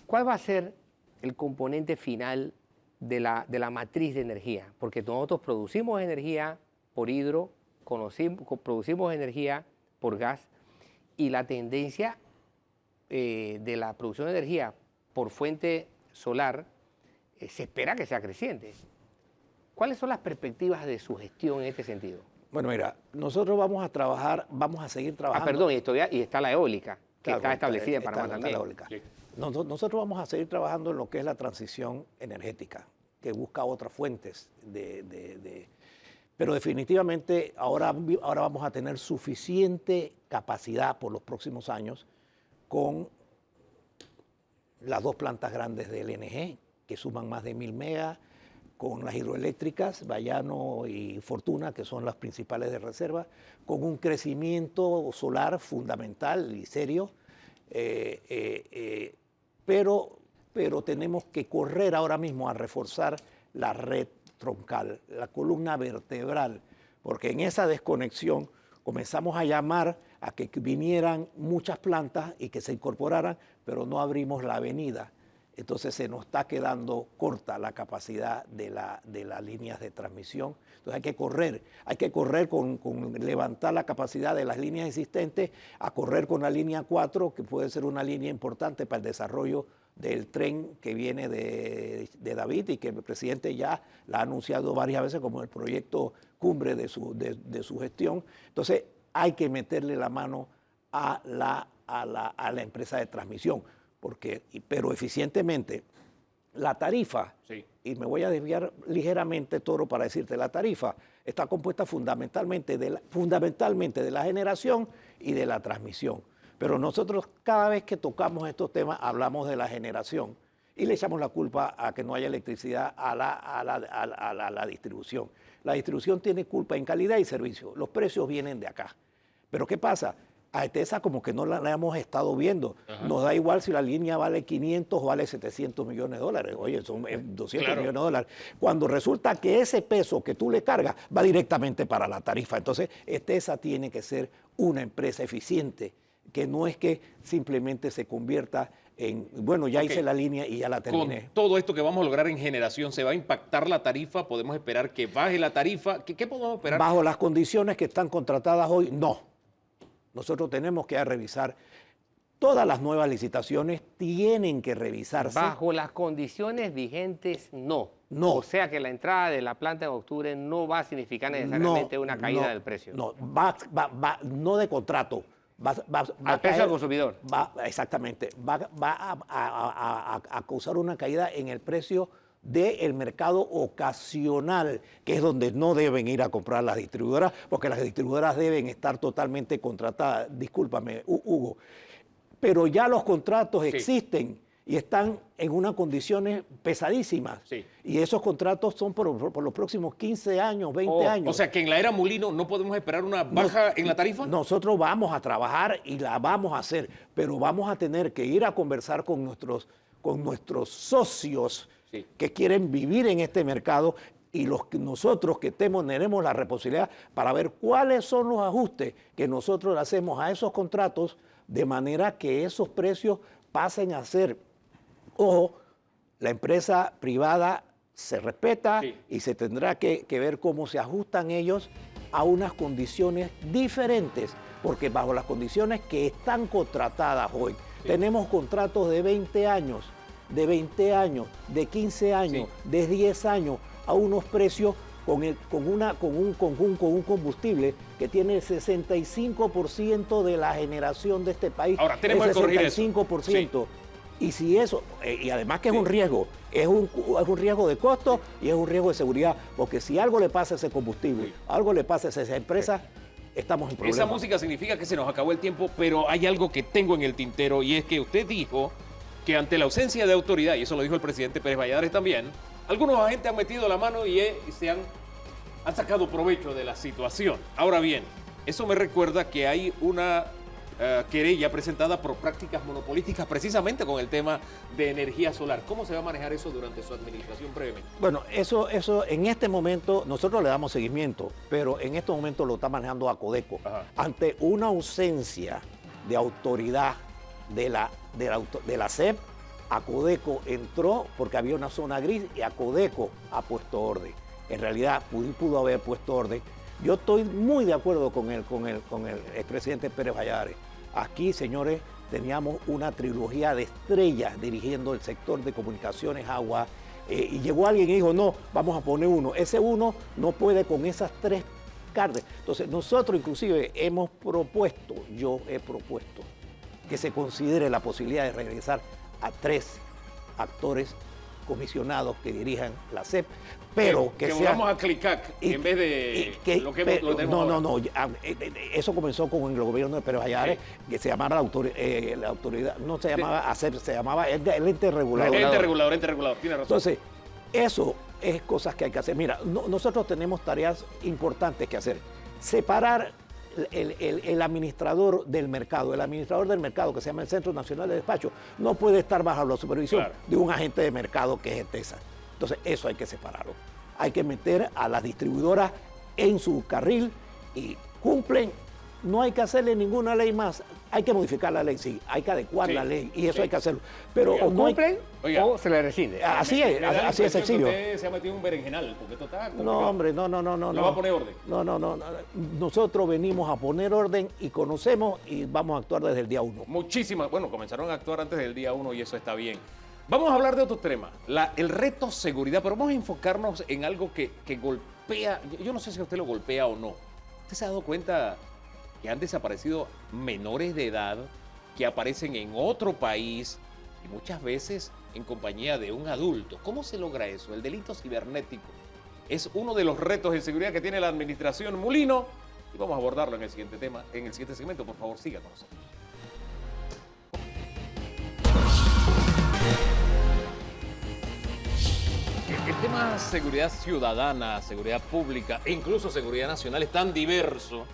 ¿cuál va a ser el componente final de la matriz de energía? Porque nosotros producimos energía por hidro, producimos energía por gas, y la tendencia de la producción de energía por fuente solar se espera que sea creciente. ¿Cuáles son las perspectivas de su gestión en este sentido? Bueno, mira, nosotros vamos a seguir trabajando. Perdón, y está la eólica, que Claro, está establecida en está Panamá la también. eólica. Sí. Nosotros vamos a seguir trabajando en lo que es la transición energética, que busca otras fuentes pero definitivamente ahora vamos a tener suficiente capacidad por los próximos años con las dos plantas grandes del LNG, que suman más de 1000 megas, con las hidroeléctricas, Bayano y Fortuna, que son las principales de reserva, con un crecimiento solar fundamental y serio, pero tenemos que correr ahora mismo a reforzar la red troncal, la columna vertebral, porque en esa desconexión comenzamos a llamar a que vinieran muchas plantas y que se incorporaran, pero no abrimos la avenida. Entonces se nos está quedando corta la capacidad de las líneas de transmisión. Entonces hay que correr con levantar la capacidad de las líneas existentes, a correr con la línea 4, que puede ser una línea importante para el desarrollo del tren que viene de David y que el presidente ya la ha anunciado varias veces como el proyecto cumbre de su gestión. Entonces hay que meterle la mano a la empresa de transmisión, pero eficientemente. La tarifa, Sí. y me voy a desviar ligeramente, Toro, para decirte, la tarifa está compuesta fundamentalmente de la generación y de la transmisión. Pero nosotros cada vez que tocamos estos temas hablamos de la generación y le echamos la culpa a que no haya electricidad a la distribución. La distribución tiene culpa en calidad y servicio. Los precios vienen de acá. Pero ¿qué pasa? A ETESA como que no la hemos estado viendo. Ajá. Nos da igual si la línea vale 500 o vale 700 millones de dólares. Oye, son 200 Claro. millones de dólares. Cuando resulta que ese peso que tú le cargas va directamente para la tarifa. Entonces, ETESA tiene que ser una empresa eficiente, que no es que simplemente se convierta en, bueno, ya Ok. hice la línea y ya la terminé. Con todo esto que vamos a lograr en generación, ¿se va a impactar la tarifa? ¿Podemos esperar que baje la tarifa? ¿Qué podemos esperar? Bajo las condiciones que están contratadas hoy, no. Nosotros tenemos que revisar. Todas las nuevas licitaciones tienen que revisarse. Bajo las condiciones vigentes, no. No. O sea que la entrada de la planta en octubre no va a significar necesariamente una caída no, del precio. No, no de contrato. Va Al precio al consumidor. Exactamente. Va a causar una caída en el precio del mercado ocasional, que es donde no deben ir a comprar las distribuidoras, porque las distribuidoras deben estar totalmente contratadas. Discúlpame, Hugo. Pero ya los contratos Sí. existen y están en unas condiciones pesadísimas. Sí. Y esos contratos son por los próximos 15 años, 20 años. O sea que en la era Mulino no podemos esperar una baja en la tarifa. Nosotros vamos a trabajar y la vamos a hacer, pero vamos a tener que ir a conversar con nuestros socios Sí. que quieren vivir en este mercado y nosotros que tenemos la responsabilidad para ver cuáles son los ajustes que nosotros le hacemos a esos contratos de manera que esos precios pasen a ser, ojo, la empresa privada se respeta y se tendrá que ver cómo se ajustan ellos a unas condiciones diferentes, porque bajo las condiciones que están contratadas hoy, tenemos contratos de 20 años, de 15 años, de 10 años, a unos precios con un combustible que tiene el 65% de la generación de este país. Ahora, tenemos que corregir eso. 65%. Y si eso, y además que es un riesgo, es un riesgo de costo y es un riesgo de seguridad, porque si algo le pasa a ese combustible, algo le pasa a esa empresa, estamos en problemas. Esa música significa que se nos acabó el tiempo, pero hay algo que tengo en el tintero y es que usted dijo que ante la ausencia de autoridad, y eso lo dijo el presidente Pérez Valladares también, algunos agentes han metido la mano y se han sacado provecho de la situación. Ahora bien, eso me recuerda que hay una querella presentada por prácticas monopolísticas precisamente con el tema de energía solar. ¿Cómo se va a manejar eso durante su administración brevemente? Bueno, eso en este momento nosotros le damos seguimiento, pero en este momento lo está manejando Acodeco. Ante una ausencia de autoridad de la SEP, Acodeco entró porque había una zona gris y Acodeco ha puesto orden. En realidad pudo haber puesto orden. Yo estoy muy de acuerdo con el expresidente Pérez Valladares. Aquí, señores, teníamos una trilogía de estrellas dirigiendo el sector de comunicaciones, agua, y llegó alguien y dijo, no, vamos a poner uno. Ese uno no puede con esas tres cartas. Entonces, nosotros inclusive yo he propuesto que se considere la posibilidad de regresar a 3 actores comisionados que dirijan la SEP, pero que sea... volvamos a CLICAC en vez de lo que tenemos No, eso comenzó con el gobierno de Pérez Valladares, que se llamaba la autoridad, no se llamaba ASEP, se llamaba el ente regulador. Ente regulador, tiene razón. Entonces, eso es cosas que hay que hacer. Mira, nosotros tenemos tareas importantes que hacer. Separar el administrador del mercado. El administrador del mercado, que se llama el Centro Nacional de Despacho, no puede estar bajo la supervisión de un agente de mercado que es ETESA. Entonces, eso hay que separarlo. Hay que meter a las distribuidoras en su carril y cumplen. No hay que hacerle ninguna ley más. Hay que modificar la ley, sí. Hay que adecuar la ley y eso hay que hacerlo. Pero o cumplen o se le rescinde. Así es sencillo. Usted se ha metido un berenjenal, porque esto está complicado. No, hombre, no. ¿No va a poner orden? No. Nosotros venimos a poner orden y conocemos y vamos a actuar desde el día 1. Comenzaron a actuar antes del día 1 y eso está bien. Vamos a hablar de otro tema, el reto seguridad, pero vamos a enfocarnos en algo que golpea, yo no sé si a usted lo golpea o no. ¿Usted se ha dado cuenta que han desaparecido menores de edad que aparecen en otro país y muchas veces en compañía de un adulto? ¿Cómo se logra eso? El delito cibernético es uno de los retos de seguridad que tiene la administración Mulino y vamos a abordarlo en el siguiente tema, en el siguiente segmento. Por favor, siga con nosotros. El tema seguridad ciudadana, seguridad pública e incluso seguridad nacional es tan diverso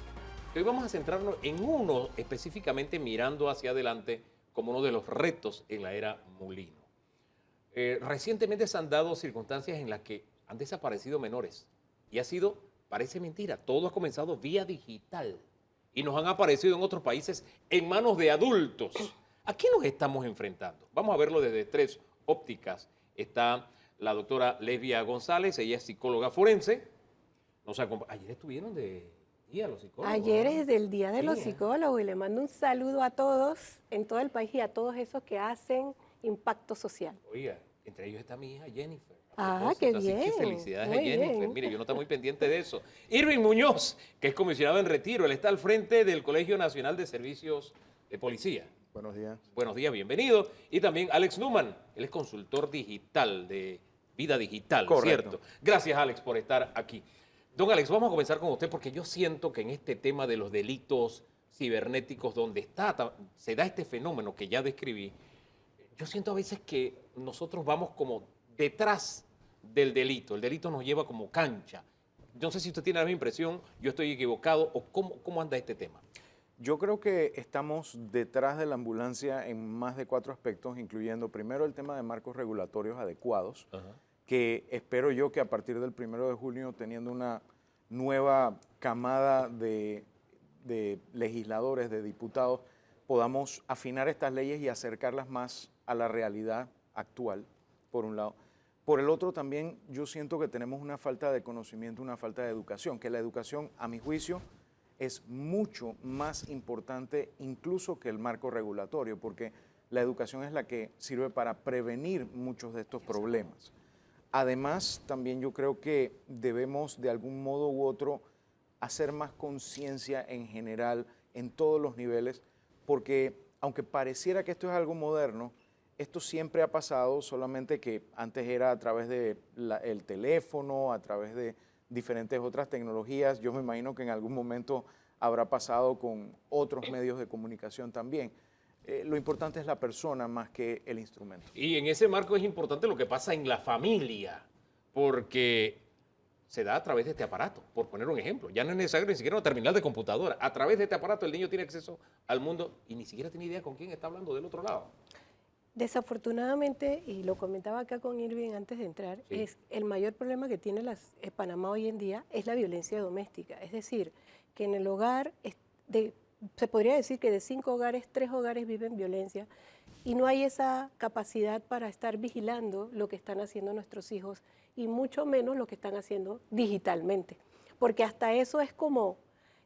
que hoy vamos a centrarnos en uno específicamente mirando hacia adelante como uno de los retos en la era Mulino. Recientemente se han dado circunstancias en las que han desaparecido menores y ha sido, parece mentira, todo ha comenzado vía digital y nos han aparecido en otros países en manos de adultos. ¿A qué nos estamos enfrentando? Vamos a verlo desde 3 ópticas. Está la doctora Lesbia González, ella es psicóloga forense. Ayer estuvieron de día los psicólogos. Ayer es el Día de los Psicólogos y le mando un saludo a todos en todo el país y a todos esos que hacen impacto social. Oiga, entre ellos está mi hija Jennifer. Qué bien. Así que felicidades muy a Jennifer. bien. Mire, yo no estoy muy pendiente de eso. Irving Muñoz, que es comisionado en retiro, él está al frente del Colegio Nacional de Servicios de Policía. Buenos días. Buenos días, bienvenido. Y también Alex Newman, él es consultor digital de Vida Digital, Correcto. ¿cierto? Gracias, Alex, por estar aquí. Don Alex, vamos a comenzar con usted porque yo siento que en este tema de los delitos cibernéticos, donde se da este fenómeno que ya describí, yo siento a veces que nosotros vamos como detrás del delito. El delito nos lleva como cancha. Yo no sé si usted tiene la misma impresión, yo estoy equivocado, o cómo anda este tema. Yo creo que estamos detrás de la ambulancia en más de 4 aspectos, incluyendo primero el tema de marcos regulatorios adecuados, que espero yo que a partir del 1 de junio, teniendo una nueva camada de legisladores, de diputados, podamos afinar estas leyes y acercarlas más a la realidad actual, por un lado. Por el otro también yo siento que tenemos una falta de conocimiento, una falta de educación, que la educación, a mi juicio, es mucho más importante incluso que el marco regulatorio, porque la educación es la que sirve para prevenir muchos de estos problemas. Además, también yo creo que debemos de algún modo u otro hacer más conciencia en general en todos los niveles, porque aunque pareciera que esto es algo moderno, esto siempre ha pasado, solamente que antes era a través del teléfono, a través de diferentes otras tecnologías. Yo me imagino que en algún momento habrá pasado con otros medios de comunicación también. Lo importante es la persona más que el instrumento. Y en ese marco es importante lo que pasa en la familia, porque se da a través de este aparato, por poner un ejemplo. Ya no es necesario ni siquiera una terminal de computadora. A través de este aparato el niño tiene acceso al mundo y ni siquiera tiene idea con quién está hablando del otro lado. Desafortunadamente, y lo comentaba acá con Irving antes de entrar, Sí. es el mayor problema que tiene Panamá hoy en día es la violencia doméstica. Es decir, que en el hogar, se podría decir que de 5 hogares, 3 hogares viven violencia y no hay esa capacidad para estar vigilando lo que están haciendo nuestros hijos y mucho menos lo que están haciendo digitalmente. Porque hasta eso es como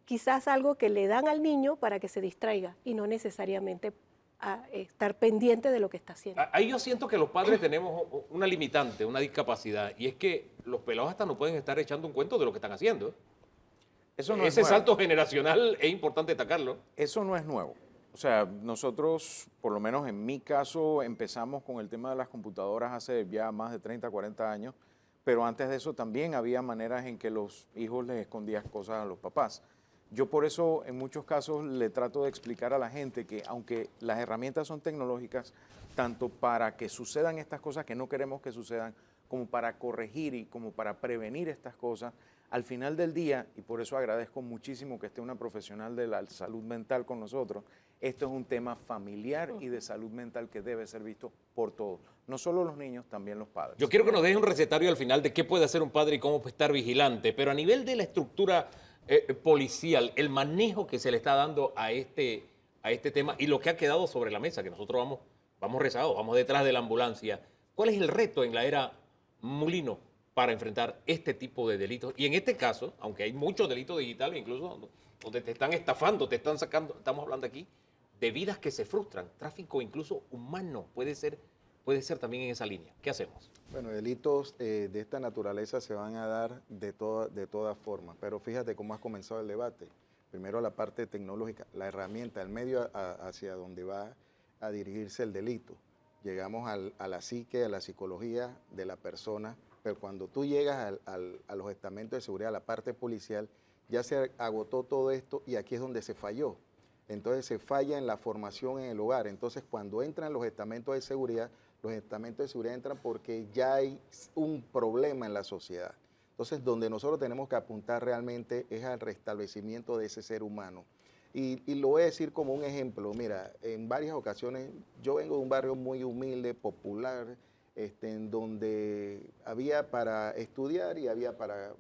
quizás algo que le dan al niño para que se distraiga y no necesariamente a estar pendiente de lo que está haciendo. Ahí yo siento que los padres tenemos una limitante, una discapacidad, y es que los pelados hasta no pueden estar echando un cuento de lo que están haciendo. Eso no es Ese nuevo. salto generacional es importante destacarlo. Eso no es nuevo. O sea, nosotros, por lo menos en mi caso, empezamos con el tema de las computadoras hace ya más de 30, 40 años, pero antes de eso también había maneras en que los hijos les escondían cosas a los papás. Yo por eso en muchos casos le trato de explicar a la gente que aunque las herramientas son tecnológicas, tanto para que sucedan estas cosas que no queremos que sucedan, como para corregir y como para prevenir estas cosas, al final del día, y por eso agradezco muchísimo que esté una profesional de la salud mental con nosotros, esto es un tema familiar y de salud mental que debe ser visto por todos, no solo los niños, también los padres. Yo quiero que nos deje un recetario al final de qué puede hacer un padre y cómo puede estar vigilante, pero a nivel de la estructura policial, el manejo que se le está dando a este tema y lo que ha quedado sobre la mesa, que nosotros vamos rezagados, vamos detrás de la ambulancia. ¿Cuál es el reto en la era Mulino para enfrentar este tipo de delitos? Y en este caso, aunque hay muchos delitos digitales, incluso donde te están estafando, te están sacando, estamos hablando aquí de vidas que se frustran, tráfico incluso humano puede ser también en esa línea. ¿Qué hacemos? Bueno, delitos de esta naturaleza se van a dar de todas formas, pero fíjate cómo has comenzado el debate. Primero la parte tecnológica, la herramienta, el medio hacia donde va a dirigirse el delito. Llegamos a la psique, a la psicología de la persona, pero cuando tú llegas a los estamentos de seguridad, a la parte policial, ya se agotó todo esto y aquí es donde se falló. Entonces se falla en la formación en el hogar. Entonces cuando entran los estamentos de seguridad entran porque ya hay un problema en la sociedad. Entonces donde nosotros tenemos que apuntar realmente es al restablecimiento de ese ser humano. Y lo voy a decir como un ejemplo. Mira, en varias ocasiones, yo vengo de un barrio muy humilde, popular, en donde había para estudiar y había para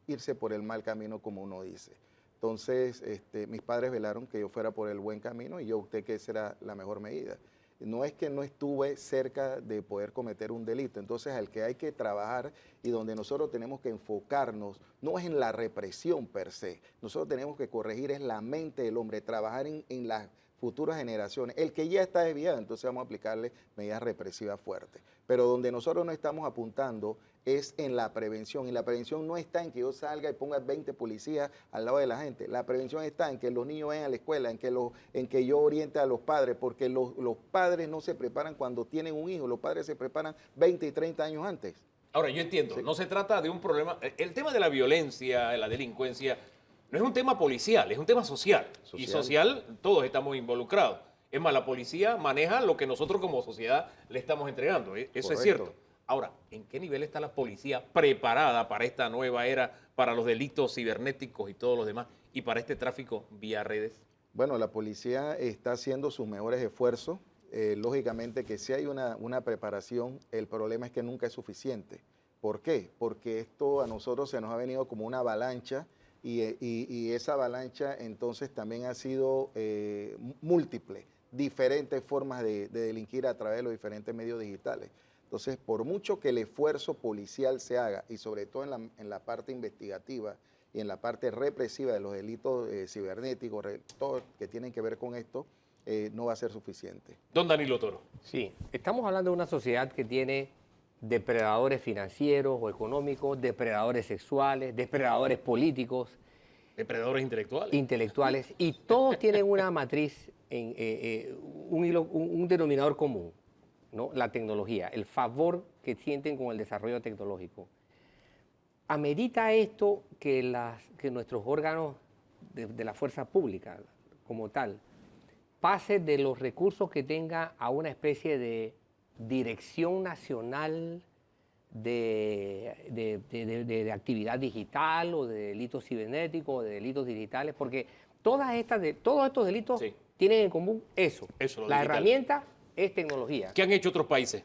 irse por el mal camino, como uno dice. Entonces, mis padres velaron que yo fuera por el buen camino y yo opté que esa era la mejor medida. No es que no estuve cerca de poder cometer un delito. Entonces, al que hay que trabajar y donde nosotros tenemos que enfocarnos, no es en la represión per se. Nosotros tenemos que corregir es la mente del hombre, trabajar en las futuras generaciones. El que ya está desviado, entonces vamos a aplicarle medidas represivas fuertes. Pero donde nosotros no estamos apuntando es en la prevención. Y la prevención no está en que yo salga y ponga 20 policías al lado de la gente. La prevención está en que los niños vayan a la escuela, en que yo oriente a los padres, porque los padres no se preparan cuando tienen un hijo, los padres se preparan 20 y 30 años antes. Ahora, yo entiendo, no se trata de un problema. El tema de la violencia, de la delincuencia, no es un tema policial, es un tema social. Y social, todos estamos involucrados. Es más, la policía maneja lo que nosotros como sociedad le estamos entregando. Eso Correcto. es cierto. Ahora, ¿en qué nivel está la policía preparada para esta nueva era, para los delitos cibernéticos y todos los demás, y para este tráfico vía redes? Bueno, la policía está haciendo sus mejores esfuerzos. Lógicamente que si hay una preparación, el problema es que nunca es suficiente. ¿Por qué? Porque esto a nosotros se nos ha venido como una avalancha y esa avalancha entonces también ha sido múltiple, diferentes formas de delinquir a través de los diferentes medios digitales. Entonces, por mucho que el esfuerzo policial se haga, y sobre todo en la parte investigativa y en la parte represiva de los delitos cibernéticos, todo que tienen que ver con esto, no va a ser suficiente. Don Danilo Toro. Sí, estamos hablando de una sociedad que tiene depredadores financieros o económicos, depredadores sexuales, depredadores políticos, Depredadores intelectuales. intelectuales, y todos tienen una matriz, un denominador común, ¿no? La tecnología, el favor que sienten con el desarrollo tecnológico. Amerita esto que nuestros órganos de la fuerza pública, como tal, pase de los recursos que tenga a una especie de dirección nacional de actividad digital o de delitos cibernéticos o de delitos digitales, porque todos estos delitos Sí. tienen en común eso. Eso, lo La digital. herramienta es tecnología. ¿Qué han hecho otros países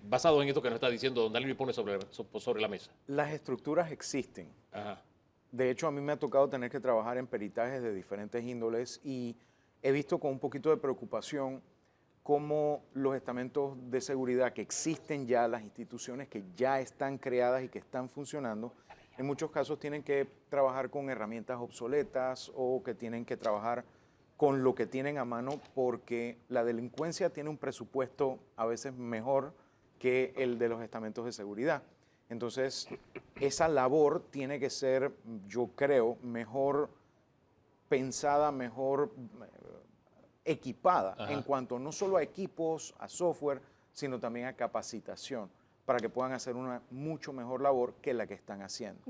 basado en esto que nos está diciendo don Danilo y pone sobre la mesa? Las estructuras existen. Ajá. De hecho, a mí me ha tocado tener que trabajar en peritajes de diferentes índoles y he visto con un poquito de preocupación cómo los estamentos de seguridad que existen ya, las instituciones que ya están creadas y que están funcionando, en muchos casos tienen que trabajar con herramientas obsoletas o que tienen que trabajar con lo que tienen a mano porque la delincuencia tiene un presupuesto a veces mejor que el de los estamentos de seguridad. Entonces, esa labor tiene que ser, yo creo, mejor pensada, mejor equipada en cuanto no solo a equipos, a software, sino también a capacitación, para que puedan hacer una mucho mejor labor que la que están haciendo.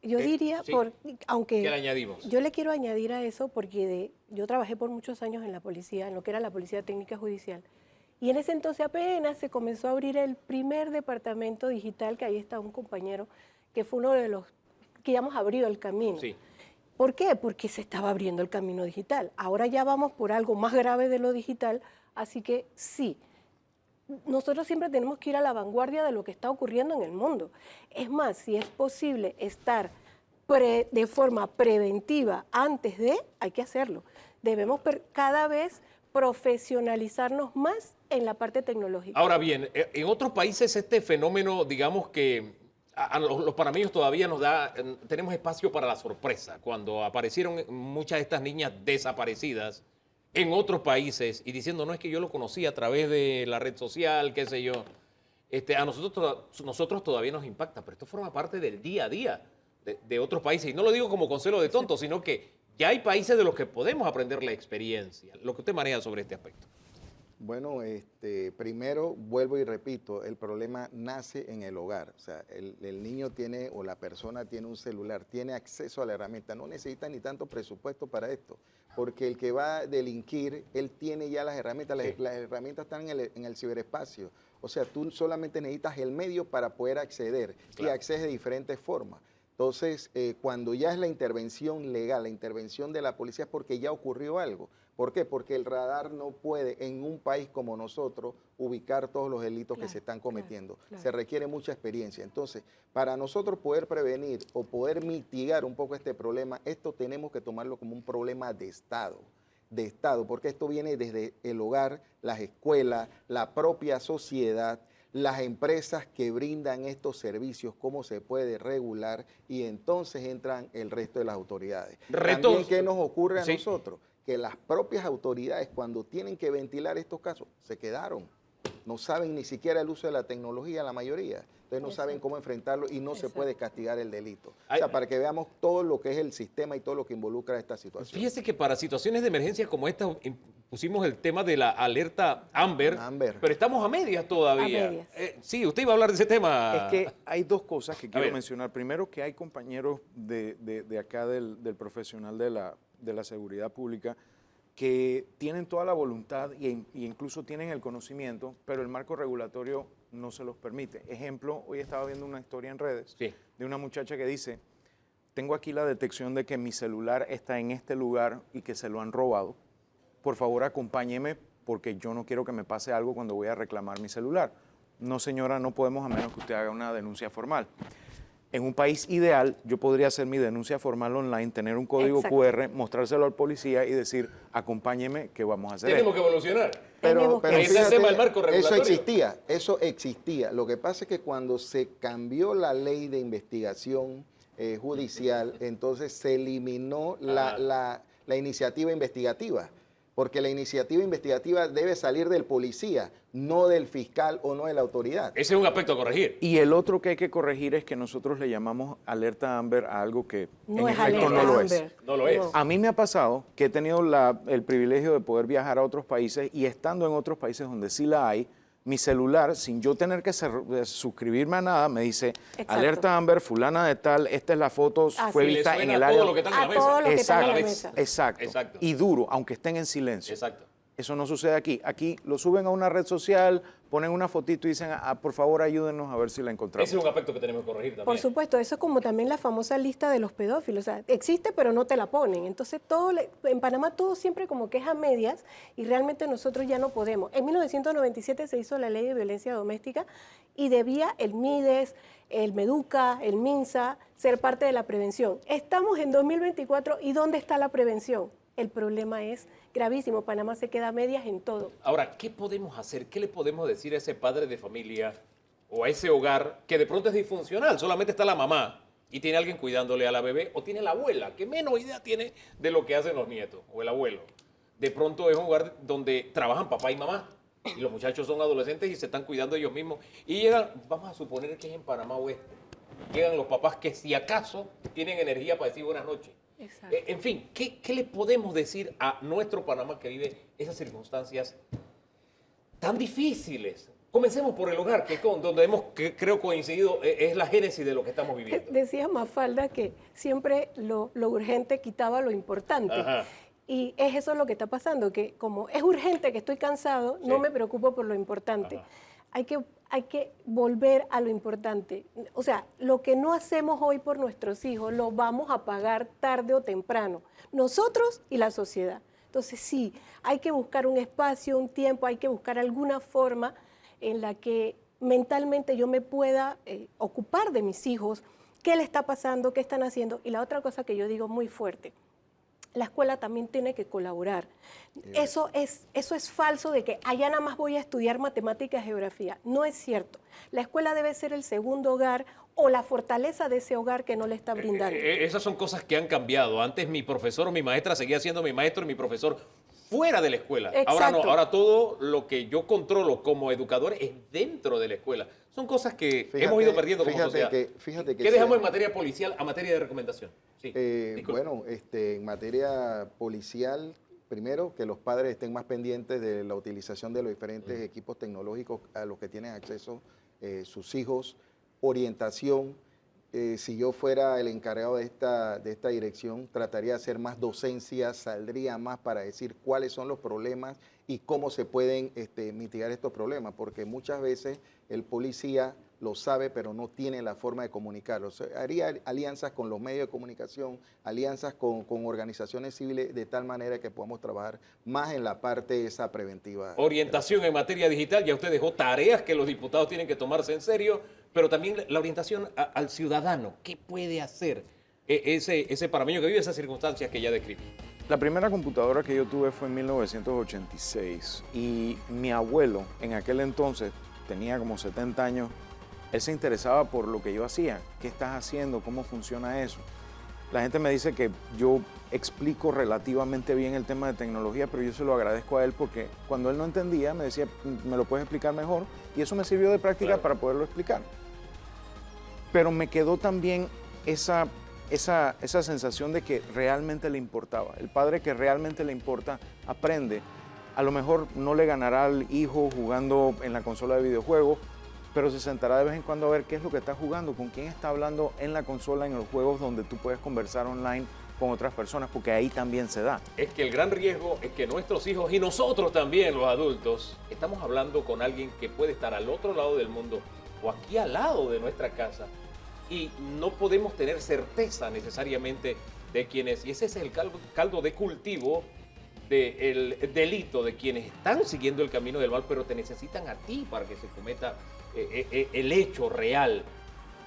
Yo diría, sí. aunque ¿Qué le añadimos? yo le quiero añadir a eso porque yo trabajé por muchos años en la policía, en lo que era la Policía Técnica Judicial, y en ese entonces apenas se comenzó a abrir el primer departamento digital, que ahí está un compañero, que fue uno de los que ya hemos abrido el camino. Sí. ¿Por qué? Porque se estaba abriendo el camino digital. Ahora ya vamos por algo más grave de lo digital, así que sí, nosotros siempre tenemos que ir a la vanguardia de lo que está ocurriendo en el mundo. Es más, si es posible estar de forma preventiva antes de, hay que hacerlo. Debemos cada vez profesionalizarnos más en la parte tecnológica. Ahora bien, en otros países este fenómeno, digamos que a los panameños todavía tenemos espacio para la sorpresa. Cuando aparecieron muchas de estas niñas desaparecidas en otros países y diciendo, no, es que yo lo conocí a través de la red social, qué sé yo, a nosotros todavía nos impacta, pero esto forma parte del día a día de otros países. Y no lo digo como consuelo de tonto, sino que ya hay países de los que podemos aprender la experiencia. Lo que usted maneja sobre este aspecto. Bueno, primero vuelvo y repito, el problema nace en el hogar. O sea, el niño tiene o la persona tiene un celular, tiene acceso a la herramienta, no necesita ni tanto presupuesto para esto, porque el que va a delinquir, él tiene ya las herramientas, Sí. las herramientas están en el ciberespacio. O sea, tú solamente necesitas el medio para poder acceder Claro. y accedes de diferentes formas. Entonces, cuando ya es la intervención legal, la intervención de la policía es porque ya ocurrió algo. ¿Por qué? Porque el radar no puede en un país como nosotros ubicar todos los delitos que Claro, se están cometiendo. claro. Se requiere mucha experiencia. Entonces, para nosotros poder prevenir o poder mitigar un poco este problema, esto tenemos que tomarlo como un problema de Estado, porque esto viene desde el hogar, las escuelas, la propia sociedad, las empresas que brindan estos servicios, cómo se puede regular, y entonces entran el resto de las autoridades. Retos. También, ¿qué nos ocurre a Sí. nosotros? Que las propias autoridades, cuando tienen que ventilar estos casos, se quedaron. No saben ni siquiera el uso de la tecnología, la mayoría. Entonces no saben cómo enfrentarlo y no se puede castigar el delito. O sea, para que veamos todo lo que es el sistema y todo lo que involucra esta situación. Fíjese que para situaciones de emergencia como esta pusimos el tema de la alerta Amber, pero estamos a medias todavía. A medias. Sí, usted iba a hablar de ese tema. Es que hay dos cosas que quiero ver. mencionar. Primero, que hay compañeros de acá del profesional de la seguridad pública que tienen toda la voluntad e incluso tienen el conocimiento, pero el marco regulatorio no se los permite. Ejemplo, hoy estaba viendo una historia en redes Sí. de una muchacha que dice, tengo aquí la detección de que mi celular está en este lugar y que se lo han robado. Por favor, acompáñeme porque yo no quiero que me pase algo cuando voy a reclamar mi celular. No, señora, no podemos a menos que usted haga una denuncia formal. En un país ideal, yo podría hacer mi denuncia formal online, tener un código Exacto. QR, mostrárselo al policía y decir, acompáñeme, que vamos a hacer Tenemos que esto. evolucionar. Tenemos Pero que- Ese es el tema del marco eso regulatorio. eso existía. Lo que pasa es que cuando se cambió la ley de investigación judicial, entonces se eliminó la iniciativa investigativa, porque la iniciativa investigativa debe salir del policía, no del fiscal o no de la autoridad. Ese es un aspecto a corregir. Y el otro que hay que corregir es que nosotros le llamamos alerta Amber a algo que No en es efecto alerta no lo es. Amber. No lo es. A mí me ha pasado que he tenido el privilegio de poder viajar a otros países y estando en otros países donde sí la hay, mi celular, sin yo tener que suscribirme a nada, me dice, Exacto. alerta Amber, fulana de tal, esta es la foto, Ah, fue sí. Y le vista en suena el todo área. lo que está en la A mesa. todo lo que está en la Exacto, mesa. exacto, Exacto. y duro, aunque estén en silencio. Exacto. Eso no sucede aquí. Aquí lo suben a una red social, ponen una fotito y dicen, por favor ayúdenos a ver si la encontramos. Ese es un aspecto que tenemos que corregir también. Por supuesto, eso es como también la famosa lista de los pedófilos. O sea, existe, pero no te la ponen. Entonces, en Panamá todo siempre como que es a medias y realmente nosotros ya no podemos. En 1997 se hizo la ley de violencia doméstica y debía el MIDES, el MEDUCA, el MINSA ser parte de la prevención. Estamos en 2024 y ¿dónde está la prevención? El problema es gravísimo. Panamá se queda a medias en todo. Ahora, ¿qué podemos hacer? ¿Qué le podemos decir a ese padre de familia o a ese hogar que de pronto es disfuncional? Solamente está la mamá y tiene alguien cuidándole a la bebé o tiene la abuela, que menos idea tiene de lo que hacen los nietos o el abuelo. De pronto es un hogar donde trabajan papá y mamá y los muchachos son adolescentes y se están cuidando ellos mismos. Y llegan, vamos a suponer que es en Panamá Oeste, llegan los papás que si acaso tienen energía para decir buenas noches. Exacto. En fin, ¿qué le podemos decir a nuestro Panamá que vive esas circunstancias tan difíciles? Comencemos por el hogar, que es donde hemos, creo, coincidido, es la génesis de lo que estamos viviendo. Decía Mafalda que siempre lo urgente quitaba lo importante. Ajá. Y es eso lo que está pasando, que como es urgente, que estoy cansado, no Sí. me preocupo por lo importante. Ajá. Hay que volver a lo importante. O sea, lo que no hacemos hoy por nuestros hijos, lo vamos a pagar tarde o temprano. Nosotros y la sociedad. Entonces sí, hay que buscar un espacio, un tiempo, hay que buscar alguna forma en la que mentalmente yo me pueda ocupar de mis hijos, qué le está pasando, qué están haciendo. Y la otra cosa que yo digo muy fuerte, la escuela también tiene que colaborar. Eso es falso de que allá nada más voy a estudiar matemáticas y geografía. No es cierto. La escuela debe ser el segundo hogar o la fortaleza de ese hogar que no le está brindando. Esas son cosas que han cambiado. Antes mi profesor o mi maestra seguía siendo mi maestro y mi profesor fuera de la escuela. Ahora no, Exacto. ahora todo lo que yo controlo como educador es dentro de la escuela. Son cosas que hemos ido perdiendo como sociedad. Fíjate que ¿Qué dejamos sí. en materia policial a materia de recomendación? Sí, disculpe. Bueno, en materia policial, primero que los padres estén más pendientes de la utilización de los diferentes equipos tecnológicos a los que tienen acceso sus hijos, orientación. Si yo fuera el encargado de esta dirección, trataría de hacer más docencia, saldría más para decir cuáles son los problemas y cómo se pueden mitigar estos problemas, porque muchas veces el policía lo sabe, pero no tiene la forma de comunicarlo. O sea, haría alianzas con los medios de comunicación, alianzas con organizaciones civiles, de tal manera que podamos trabajar más en la parte esa preventiva. Orientación en materia digital, ya usted dejó tareas que los diputados tienen que tomarse en serio, pero también la orientación al ciudadano. ¿Qué puede hacer ese panameño que vive esas circunstancias que ya describí? La primera computadora que yo tuve fue en 1986 y mi abuelo en aquel entonces tenía como 70 años. Él se interesaba por lo que yo hacía. ¿Qué estás haciendo? ¿Cómo funciona eso? La gente me dice que yo explico relativamente bien el tema de tecnología, pero yo se lo agradezco a él porque cuando él no entendía me decía, ¿me lo puedes explicar mejor? Y eso me sirvió de práctica Claro. para poderlo explicar. Pero me quedó también esa sensación de que realmente le importaba. El padre que realmente le importa aprende. A lo mejor no le ganará al hijo jugando en la consola de videojuegos, pero se sentará de vez en cuando a ver qué es lo que está jugando, con quién está hablando en la consola, en los juegos donde tú puedes conversar online con otras personas, porque ahí también se da. Es que el gran riesgo es que nuestros hijos y nosotros también, los adultos, estamos hablando con alguien que puede estar al otro lado del mundo o aquí al lado de nuestra casa y no podemos tener certeza necesariamente de quién es. Y ese es el caldo de cultivo del delito de quienes están siguiendo el camino del mal, pero te necesitan a ti para que se cometa el hecho real.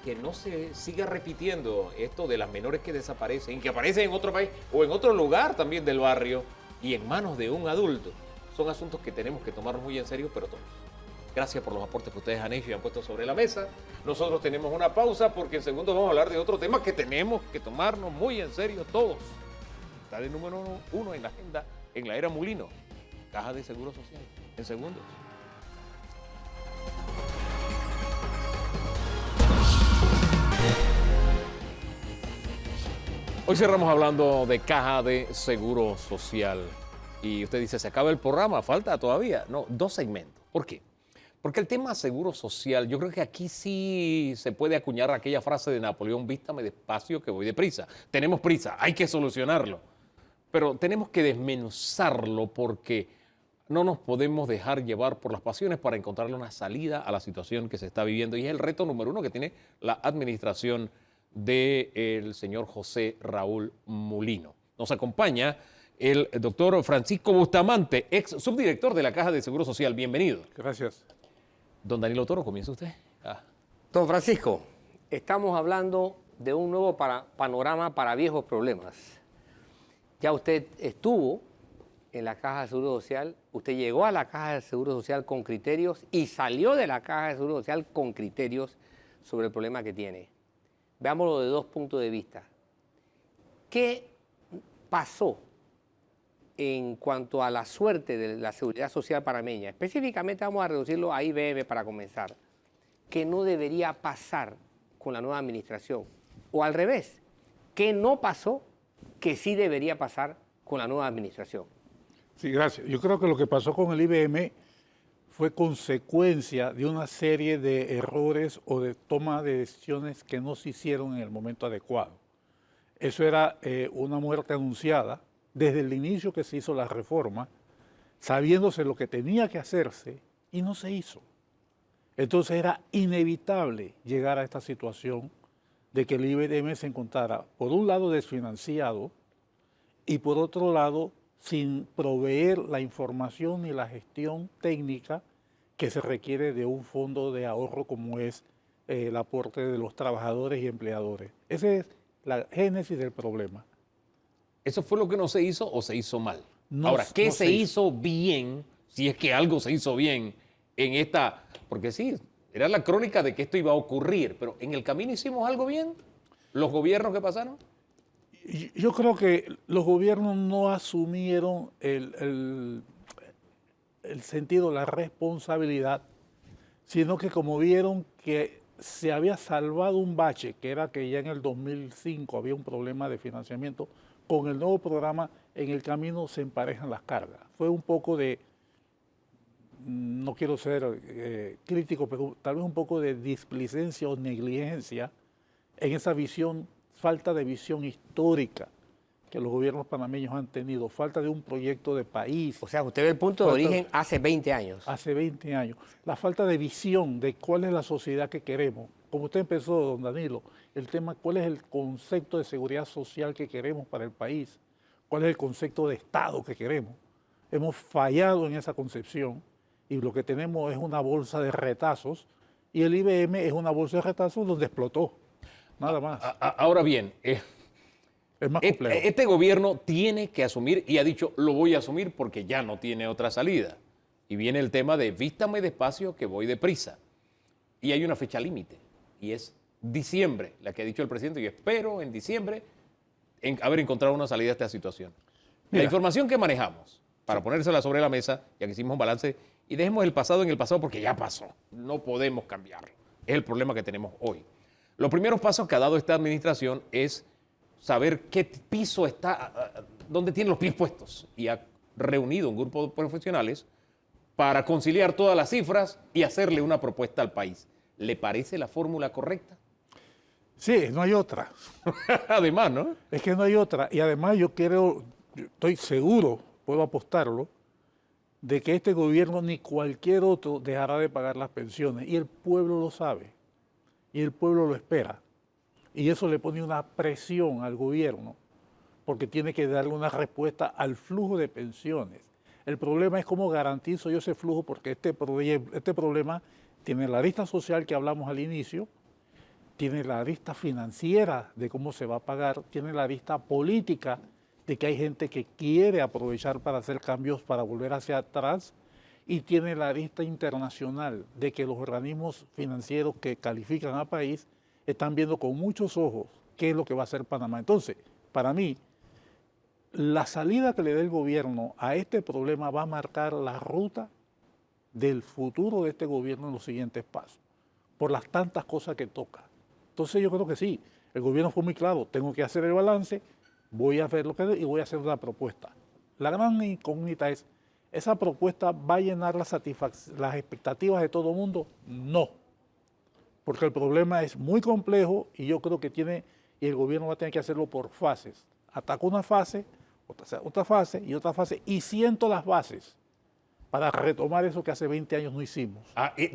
Que no se siga repitiendo esto de las menores que desaparecen, que aparecen en otro país o en otro lugar también del barrio y en manos de un adulto. Son asuntos que tenemos que tomar muy en serio, pero todos. Gracias por los aportes que ustedes han hecho y han puesto sobre la mesa. Nosotros tenemos una pausa porque en segundos vamos a hablar de otro tema que tenemos que tomarnos muy en serio todos. Está de número uno en la agenda en la era Mulino. Caja de Seguro Social. En segundos. Hoy cerramos hablando de Caja de Seguro Social. Y usted dice, ¿se acaba el programa? ¿Falta todavía? No, 2 segmentos. ¿Por qué? Porque el tema seguro social, yo creo que aquí sí se puede acuñar aquella frase de Napoleón, vístame despacio que voy deprisa. Tenemos prisa, hay que solucionarlo. Pero tenemos que desmenuzarlo porque no nos podemos dejar llevar por las pasiones para encontrarle una salida a la situación que se está viviendo. Y es el reto número 1 que tiene la administración del señor José Raúl Mulino. Nos acompaña el doctor Francisco Bustamante, ex subdirector de la Caja de Seguro Social. Bienvenido. Gracias. Don Danilo Toro, comienza usted. Don Francisco, estamos hablando de un nuevo panorama para viejos problemas. Ya usted estuvo en la Caja de Seguro Social, usted llegó a la Caja de Seguro Social con criterios y salió de la Caja de Seguro Social con criterios sobre el problema que tiene. Veámoslo de 2 puntos de vista. ¿Qué pasó en cuanto a la suerte de la seguridad social panameña? Específicamente vamos a reducirlo a IBM para comenzar. ¿Qué no debería pasar con la nueva administración? O al revés, ¿qué no pasó que sí debería pasar con la nueva administración? Sí, gracias. Yo creo que lo que pasó con el IBM fue consecuencia de una serie de errores o de toma de decisiones que no se hicieron en el momento adecuado. Eso era una muerte anunciada desde el inicio que se hizo la reforma, sabiéndose lo que tenía que hacerse y no se hizo. Entonces era inevitable llegar a esta situación de que el IBM se encontrara, por un lado, desfinanciado y por otro lado, sin proveer la información ni la gestión técnica que se requiere de un fondo de ahorro como es el aporte de los trabajadores y empleadores. Esa es la génesis del problema. ¿Eso fue lo que no se hizo o se hizo mal? No, ahora, ¿qué no se hizo bien, si es que algo se hizo bien en esta? Porque sí, era la crónica de que esto iba a ocurrir, pero ¿en el camino hicimos algo bien? ¿Los gobiernos que pasaron? Yo creo que los gobiernos no asumieron el sentido, la responsabilidad, sino que como vieron que se había salvado un bache, que era que ya en el 2005 había un problema de financiamiento, con el nuevo programa en el camino se emparejan las cargas. Fue un poco de, no quiero ser crítico, pero tal vez un poco de displicencia o negligencia en esa visión, falta de visión histórica que los gobiernos panameños han tenido, falta de un proyecto de país. O sea, usted ve el punto de origen hace 20 años. Hace 20 años. La falta de visión de cuál es la sociedad que queremos. Como usted empezó, don Danilo, el tema, cuál es el concepto de seguridad social que queremos para el país, cuál es el concepto de Estado que queremos. Hemos fallado en esa concepción y lo que tenemos es una bolsa de retazos y el IBM es una bolsa de retazos donde explotó, nada más. Ahora bien, es más complejo. Este gobierno tiene que asumir, y ha dicho, lo voy a asumir porque ya no tiene otra salida. Y viene el tema de vístame despacio que voy deprisa. Y hay una fecha límite, y es diciembre, la que ha dicho el presidente. Yo espero en diciembre haber encontrado una salida a esta situación. Mira, la información que manejamos, para ponérsela sobre la mesa, ya que hicimos un balance, y dejemos el pasado en el pasado porque ya pasó. No podemos cambiarlo. Es el problema que tenemos hoy. Los primeros pasos que ha dado esta administración es saber qué piso está, dónde tiene los pies puestos. Y ha reunido un grupo de profesionales para conciliar todas las cifras y hacerle una propuesta al país. ¿Le parece la fórmula correcta? Sí, no hay otra. Además, ¿no? Es que no hay otra. Y además yo estoy seguro, puedo apostarlo, de que este gobierno ni cualquier otro dejará de pagar las pensiones. Y el pueblo lo sabe. Y el pueblo lo espera. Y eso le pone una presión al gobierno, porque tiene que darle una respuesta al flujo de pensiones. El problema es cómo garantizo yo ese flujo, porque este problema tiene la arista social que hablamos al inicio, tiene la arista financiera de cómo se va a pagar, tiene la arista política de que hay gente que quiere aprovechar para hacer cambios para volver hacia atrás, y tiene la arista internacional de que los organismos financieros que califican al país están viendo con muchos ojos qué es lo que va a hacer Panamá. Entonces, para mí, la salida que le dé el gobierno a este problema va a marcar la ruta del futuro de este gobierno en los siguientes pasos, por las tantas cosas que toca. Entonces yo creo que sí, el gobierno fue muy claro, tengo que hacer el balance, voy a hacer lo que y voy a hacer una propuesta. La gran incógnita es, ¿esa propuesta va a llenar las expectativas de todo el mundo? No, porque el problema es muy complejo y yo creo que y el gobierno va a tener que hacerlo por fases. Ataca una fase, otra fase y otra fase, y siento las bases para retomar eso que hace 20 años no hicimos.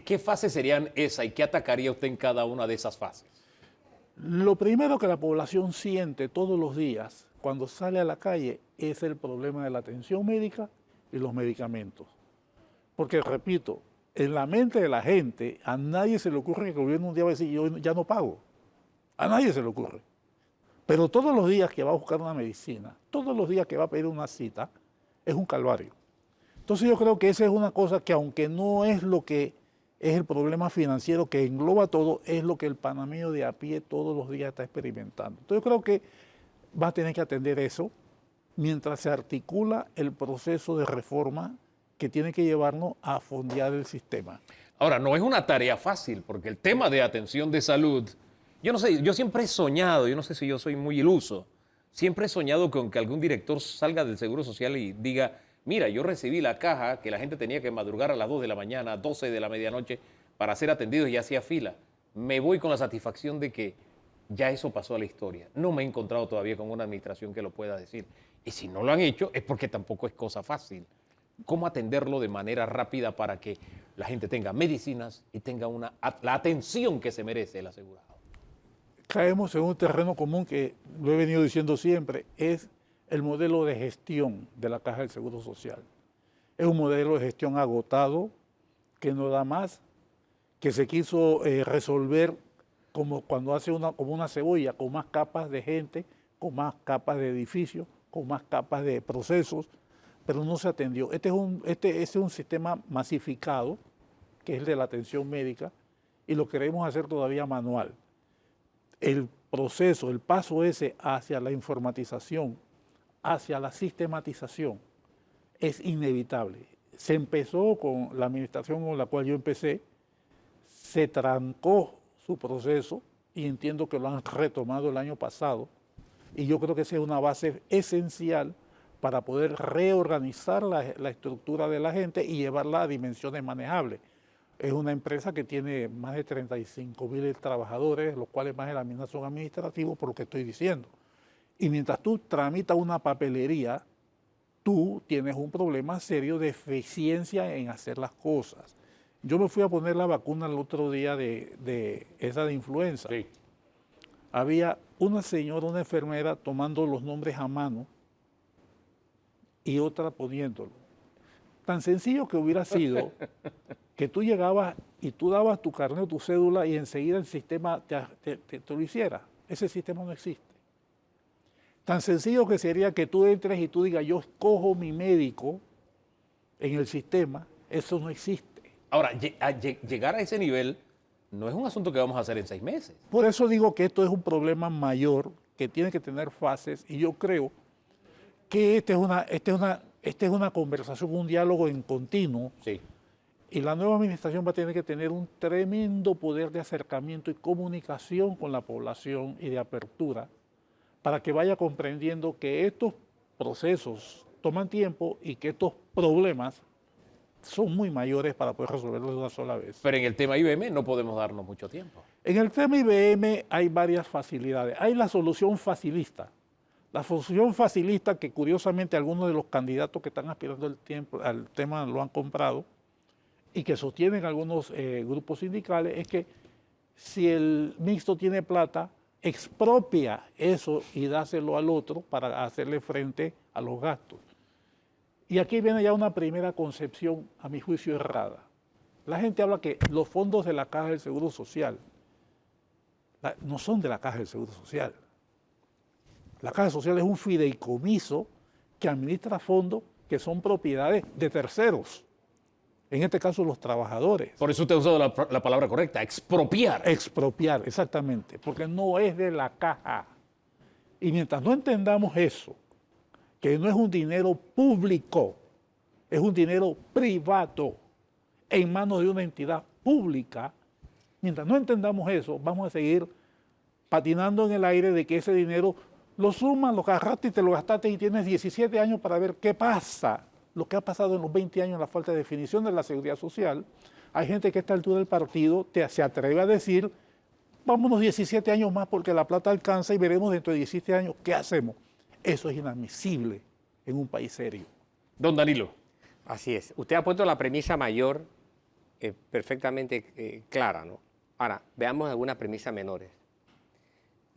¿Qué fases serían esa y qué atacaría usted en cada una de esas fases? Lo primero que la población siente todos los días cuando sale a la calle es el problema de la atención médica y los medicamentos. Porque, repito, en la mente de la gente, a nadie se le ocurre que el gobierno un día va a decir, yo ya no pago. A nadie se le ocurre. Pero todos los días que va a buscar una medicina, todos los días que va a pedir una cita, es un calvario. Entonces yo creo que esa es una cosa que, aunque no es lo que es el problema financiero que engloba todo, es lo que el panameño de a pie todos los días está experimentando. Entonces yo creo que va a tener que atender eso mientras se articula el proceso de reforma que tiene que llevarnos a fondear el sistema. Ahora, no es una tarea fácil, porque el tema de atención de salud, yo no sé, yo siempre he soñado, yo no sé si yo soy muy iluso, siempre he soñado con que algún director salga del Seguro Social y diga, mira, yo recibí la caja que la gente tenía que madrugar a las 2 de la mañana, 12 de la medianoche, para ser atendidos y hacía fila. Me voy con la satisfacción de que ya eso pasó a la historia. No me he encontrado todavía con una administración que lo pueda decir. Y si no lo han hecho, es porque tampoco es cosa fácil. ¿Cómo atenderlo de manera rápida para que la gente tenga medicinas y tenga la atención que se merece el asegurado? Caemos en un terreno común que lo he venido diciendo siempre, es el modelo de gestión de la Caja del Seguro Social. Es un modelo de gestión agotado, que no da más, que se quiso resolver como cuando hace como una cebolla, con más capas de gente, con más capas de edificios, con más capas de procesos, pero no se atendió. Este es un sistema masificado, que es el de la atención médica, y lo queremos hacer todavía manual. El proceso, el paso ese hacia la informatización, hacia la sistematización, es inevitable. Se empezó con la administración con la cual yo empecé, se trancó su proceso y entiendo que lo han retomado el año pasado, y yo creo que esa es una base esencial para poder reorganizar la estructura de la gente y llevarla a dimensiones manejables. Es una empresa que tiene más de 35.000 trabajadores, los cuales más de la mitad son administrativos, por lo que estoy diciendo. Y mientras tú tramitas una papelería, tú tienes un problema serio de eficiencia en hacer las cosas. Yo me fui a poner la vacuna el otro día de esa de influenza. Sí. Había una señora, una enfermera, tomando los nombres a mano y otra poniéndolo. Tan sencillo que hubiera sido que tú llegabas y tú dabas tu carnet o tu cédula y enseguida el sistema te lo hiciera. Ese sistema no existe. Tan sencillo que sería que tú entres y tú digas, yo escojo mi médico en el sistema, eso no existe. Ahora, llegar a ese nivel no es un asunto que vamos a hacer en 6 meses. Por eso digo que esto es un problema mayor que tiene que tener fases, y yo creo que esta es una conversación, un diálogo en continuo. Sí. Y la nueva administración va a tener que tener un tremendo poder de acercamiento y comunicación con la población y de apertura para que vaya comprendiendo que estos procesos toman tiempo y que estos problemas son muy mayores para poder resolverlos de una sola vez. Pero en el tema IBM no podemos darnos mucho tiempo. En el tema IBM hay varias facilidades. Hay la solución facilista. La solución facilista que curiosamente algunos de los candidatos que están aspirando al tema lo han comprado y que sostienen algunos grupos sindicales, es que si el mixto tiene plata, expropia eso y dáselo al otro para hacerle frente a los gastos. Y aquí viene ya una primera concepción, a mi juicio, errada. La gente habla que los fondos de la Caja del Seguro Social no son de la Caja del Seguro Social. La Caja Social es un fideicomiso que administra fondos que son propiedades de terceros. En este caso, los trabajadores. Por eso usted ha usado la palabra correcta, expropiar. Expropiar, exactamente, porque no es de la caja. Y mientras no entendamos eso, que no es un dinero público, es un dinero privado en manos de una entidad pública, mientras no entendamos eso, vamos a seguir patinando en el aire de que ese dinero lo sumas, lo agarraste y te lo gastaste y tienes 17 años para ver qué pasa. Lo que ha pasado en los 20 años, la falta de definición de la seguridad social. Hay gente que a esta altura del partido se atreve a decir, vámonos 17 años más porque la plata alcanza y veremos dentro de 17 años qué hacemos. Eso es inadmisible en un país serio. Don Danilo. Así es. Usted ha puesto la premisa mayor perfectamente clara, ¿no? Ahora, veamos algunas premisas menores.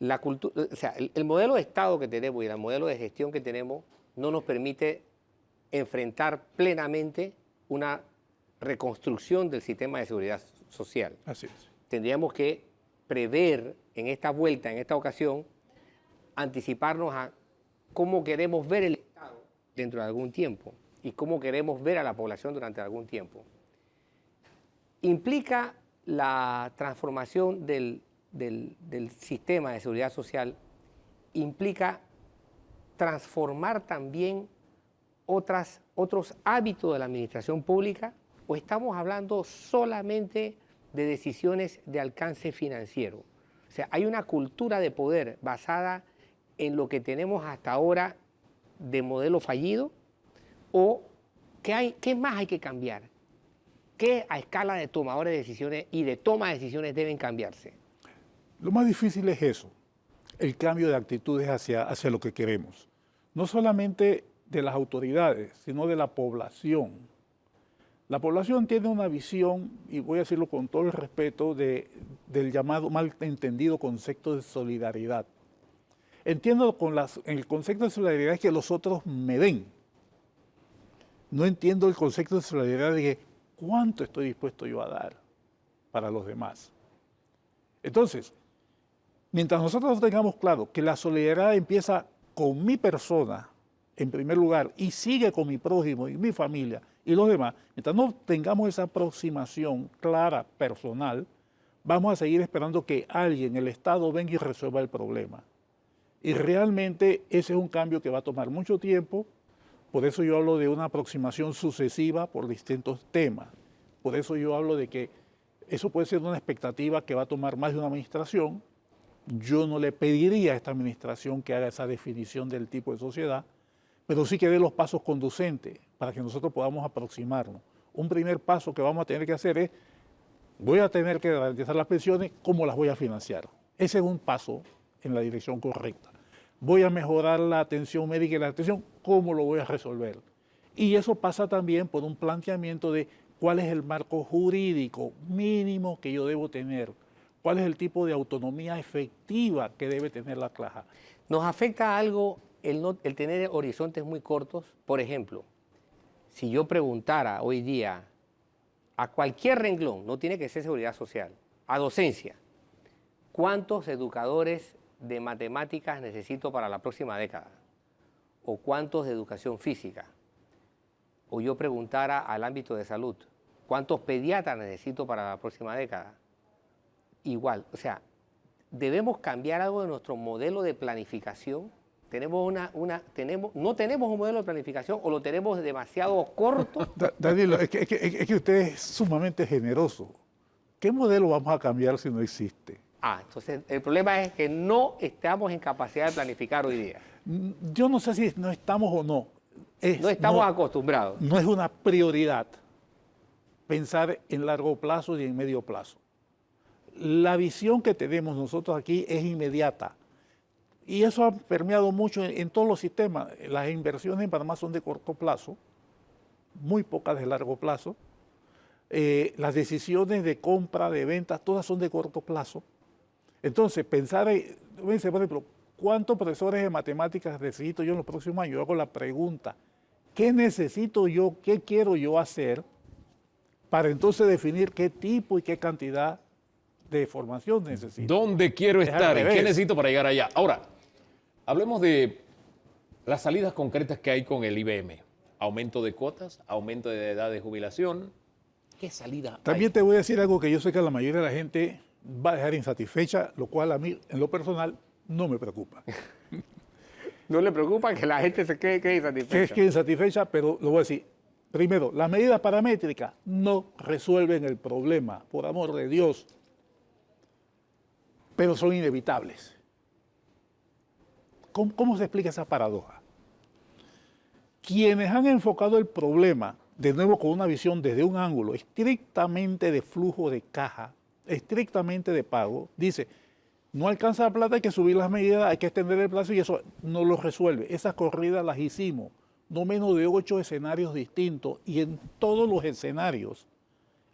La cultura, o sea, el modelo de Estado que tenemos y el modelo de gestión que tenemos no nos permite enfrentar plenamente una reconstrucción del sistema de seguridad social. Así es. Tendríamos que prever en esta vuelta, en esta ocasión, anticiparnos a cómo queremos ver el Estado dentro de algún tiempo y cómo queremos ver a la población durante algún tiempo. Implica la transformación del sistema de seguridad social, implica transformar también otros hábitos de la administración pública, o estamos hablando solamente de decisiones de alcance financiero. O sea, hay una cultura de poder basada en lo que tenemos hasta ahora de modelo fallido, o ¿qué más hay que cambiar? ¿Qué a escala de tomadores de decisiones y de toma de decisiones deben cambiarse? Lo más difícil es eso, el cambio de actitudes hacia lo que queremos. No solamente de las autoridades, sino de la población. La población tiene una visión, y voy a decirlo con todo el respeto, del llamado mal entendido concepto de solidaridad. Entiendo el concepto de solidaridad es que los otros me den. No entiendo el concepto de solidaridad de que cuánto estoy dispuesto yo a dar para los demás. Entonces, mientras nosotros tengamos claro que la solidaridad empieza con mi persona, en primer lugar, y sigue con mi prójimo y mi familia y los demás, mientras no tengamos esa aproximación clara, personal, vamos a seguir esperando que alguien, el Estado, venga y resuelva el problema. Y realmente ese es un cambio que va a tomar mucho tiempo, por eso yo hablo de una aproximación sucesiva por distintos temas. Por eso yo hablo de que eso puede ser una expectativa que va a tomar más de una administración. Yo no le pediría a esta administración que haga esa definición del tipo de sociedad, pero sí que dé los pasos conducentes para que nosotros podamos aproximarnos. Un primer paso que vamos a tener que hacer es, voy a tener que garantizar las pensiones, ¿cómo las voy a financiar? Ese es un paso en la dirección correcta. Voy a mejorar la atención médica y la atención, ¿cómo lo voy a resolver? Y eso pasa también por un planteamiento de cuál es el marco jurídico mínimo que yo debo tener, cuál es el tipo de autonomía efectiva que debe tener la caja. ¿Nos afecta algo el tener horizontes muy cortos? Por ejemplo, si yo preguntara hoy día a cualquier renglón, no tiene que ser seguridad social, a docencia, ¿cuántos educadores de matemáticas necesito para la próxima década? ¿O cuántos de educación física? O yo preguntara al ámbito de salud, ¿cuántos pediatras necesito para la próxima década? Igual, o sea, debemos cambiar algo de nuestro modelo de planificación. No tenemos un modelo de planificación o lo tenemos demasiado corto. Danilo, es que usted es sumamente generoso. ¿Qué modelo vamos a cambiar si no existe? Entonces el problema es que no estamos en capacidad de planificar hoy día. Yo no sé si no estamos o no. No estamos acostumbrados. No es una prioridad pensar en largo plazo y en medio plazo. La visión que tenemos nosotros aquí es inmediata. Y eso ha permeado mucho en todos los sistemas. Las inversiones en Panamá son de corto plazo, muy pocas de largo plazo. Las decisiones de compra, de ventas, todas son de corto plazo. Entonces, pensar en, me dice, por ejemplo, ¿cuántos profesores de matemáticas necesito yo en los próximos años? Yo hago la pregunta, ¿qué necesito yo, qué quiero yo hacer para entonces definir qué tipo y qué cantidad de formación necesito? ¿Dónde quiero Es al estar y qué revés. necesito para llegar allá? Ahora, hablemos de las salidas concretas que hay con el IBM. Aumento de cuotas, aumento de edad de jubilación. ¿Qué salida También hay? te voy a decir algo que yo sé que a la mayoría de la gente va a dejar insatisfecha, lo cual a mí, en lo personal, no me preocupa. No le preocupa que la gente se quede Que es insatisfecha. que insatisfecha, pero lo voy a decir. Primero, las medidas paramétricas no resuelven el problema, por amor de Dios, pero son inevitables. ¿Cómo se explica esa paradoja? Quienes han enfocado el problema, de nuevo con una visión desde un ángulo estrictamente de flujo de caja, estrictamente de pago, dice, no alcanza la plata, hay que subir las medidas, hay que extender el plazo y eso no lo resuelve. Esas corridas las hicimos, no menos de 8 escenarios distintos y en todos los escenarios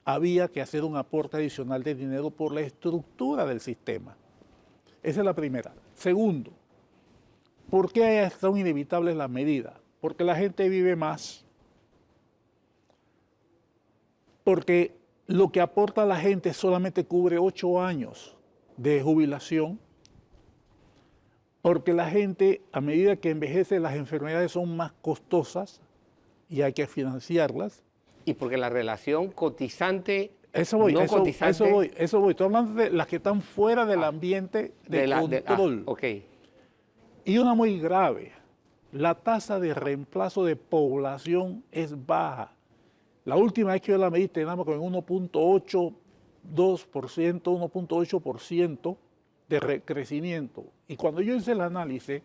había que hacer un aporte adicional de dinero por la estructura del sistema. Esa es la primera. Segundo, ¿por qué son inevitables las medidas? Porque la gente vive más. Porque lo que aporta la gente solamente cubre 8 años de jubilación. Porque la gente, a medida que envejece, las enfermedades son más costosas y hay que financiarlas. Y porque la relación cotizante, Eso voy, no eso voy. cotizante, Estoy hablando de las que están fuera del ambiente de control. ok. Y una muy grave, la tasa de reemplazo de población es baja. La última vez que yo la medí teníamos con 1.82%, 1.8% de crecimiento. Y cuando yo hice el análisis,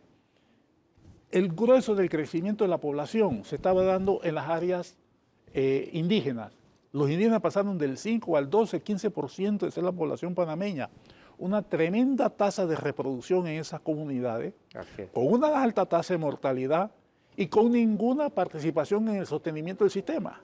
el grueso del crecimiento de la población se estaba dando en las áreas indígenas. Los indígenas pasaron del 5 al 12, 15% de ser la población panameña. Una tremenda tasa de reproducción en esas comunidades, Así es. con una alta tasa de mortalidad y con ninguna participación en el sostenimiento del sistema.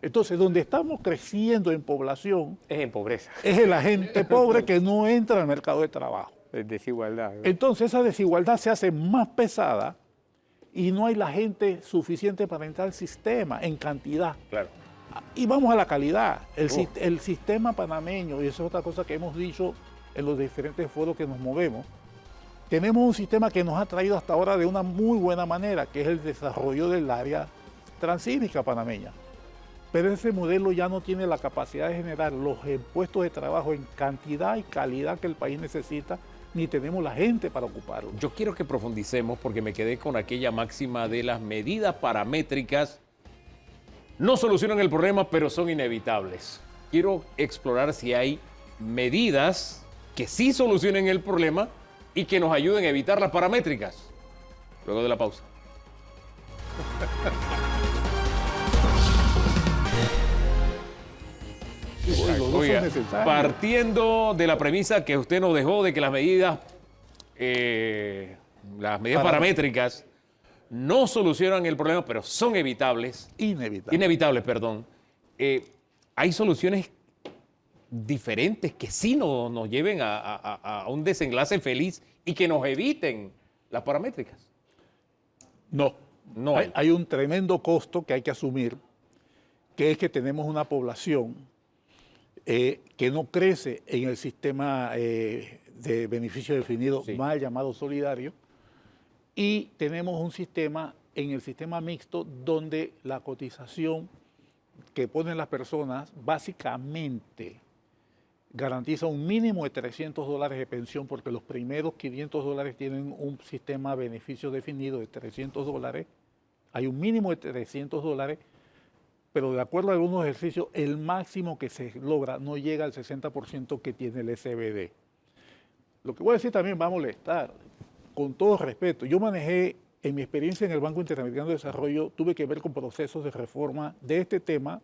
Entonces, donde estamos creciendo en población Es en pobreza, es en la gente pobre que no entra al mercado de trabajo. es desigualdad. Entonces, esa desigualdad se hace más pesada y no hay la gente suficiente para entrar al sistema en cantidad. Claro. Y vamos a la calidad. El sistema panameño, y eso es otra cosa que hemos dicho en los diferentes foros que nos movemos, tenemos un sistema que nos ha traído hasta ahora de una muy buena manera, que es el desarrollo del área transísmica panameña. Pero ese modelo ya no tiene la capacidad de generar los puestos de trabajo en cantidad y calidad que el país necesita, ni tenemos la gente para ocuparlo. Yo quiero que profundicemos porque me quedé con aquella máxima de las medidas paramétricas. No solucionan el problema, pero son inevitables. Quiero explorar si hay medidas que sí solucionen el problema y que nos ayuden a evitar las paramétricas. Luego de la pausa. Los dos son Oiga, necesarios. partiendo de la premisa que usted nos dejó de que las medidas paramétricas no solucionan el problema, pero son evitables. Inevitables, perdón. Hay soluciones diferentes que sí nos lleven a un desenlace feliz y que nos eviten las paramétricas. No. No hay. Hay un tremendo costo que hay que asumir, que es que tenemos una población que no crece en el sistema de beneficio definido, Sí. mal llamado solidario, y tenemos un sistema, en el sistema mixto, donde la cotización que ponen las personas básicamente garantiza un mínimo de $300 de pensión, porque los primeros $500 tienen un sistema de beneficio definido de $300. Hay un mínimo de $300, pero de acuerdo a algunos ejercicios, el máximo que se logra no llega al 60% que tiene el SBD. Lo que voy a decir también va a molestar, con todo respeto. Yo manejé, en mi experiencia en el Banco Interamericano de Desarrollo, tuve que ver con procesos de reforma de este tema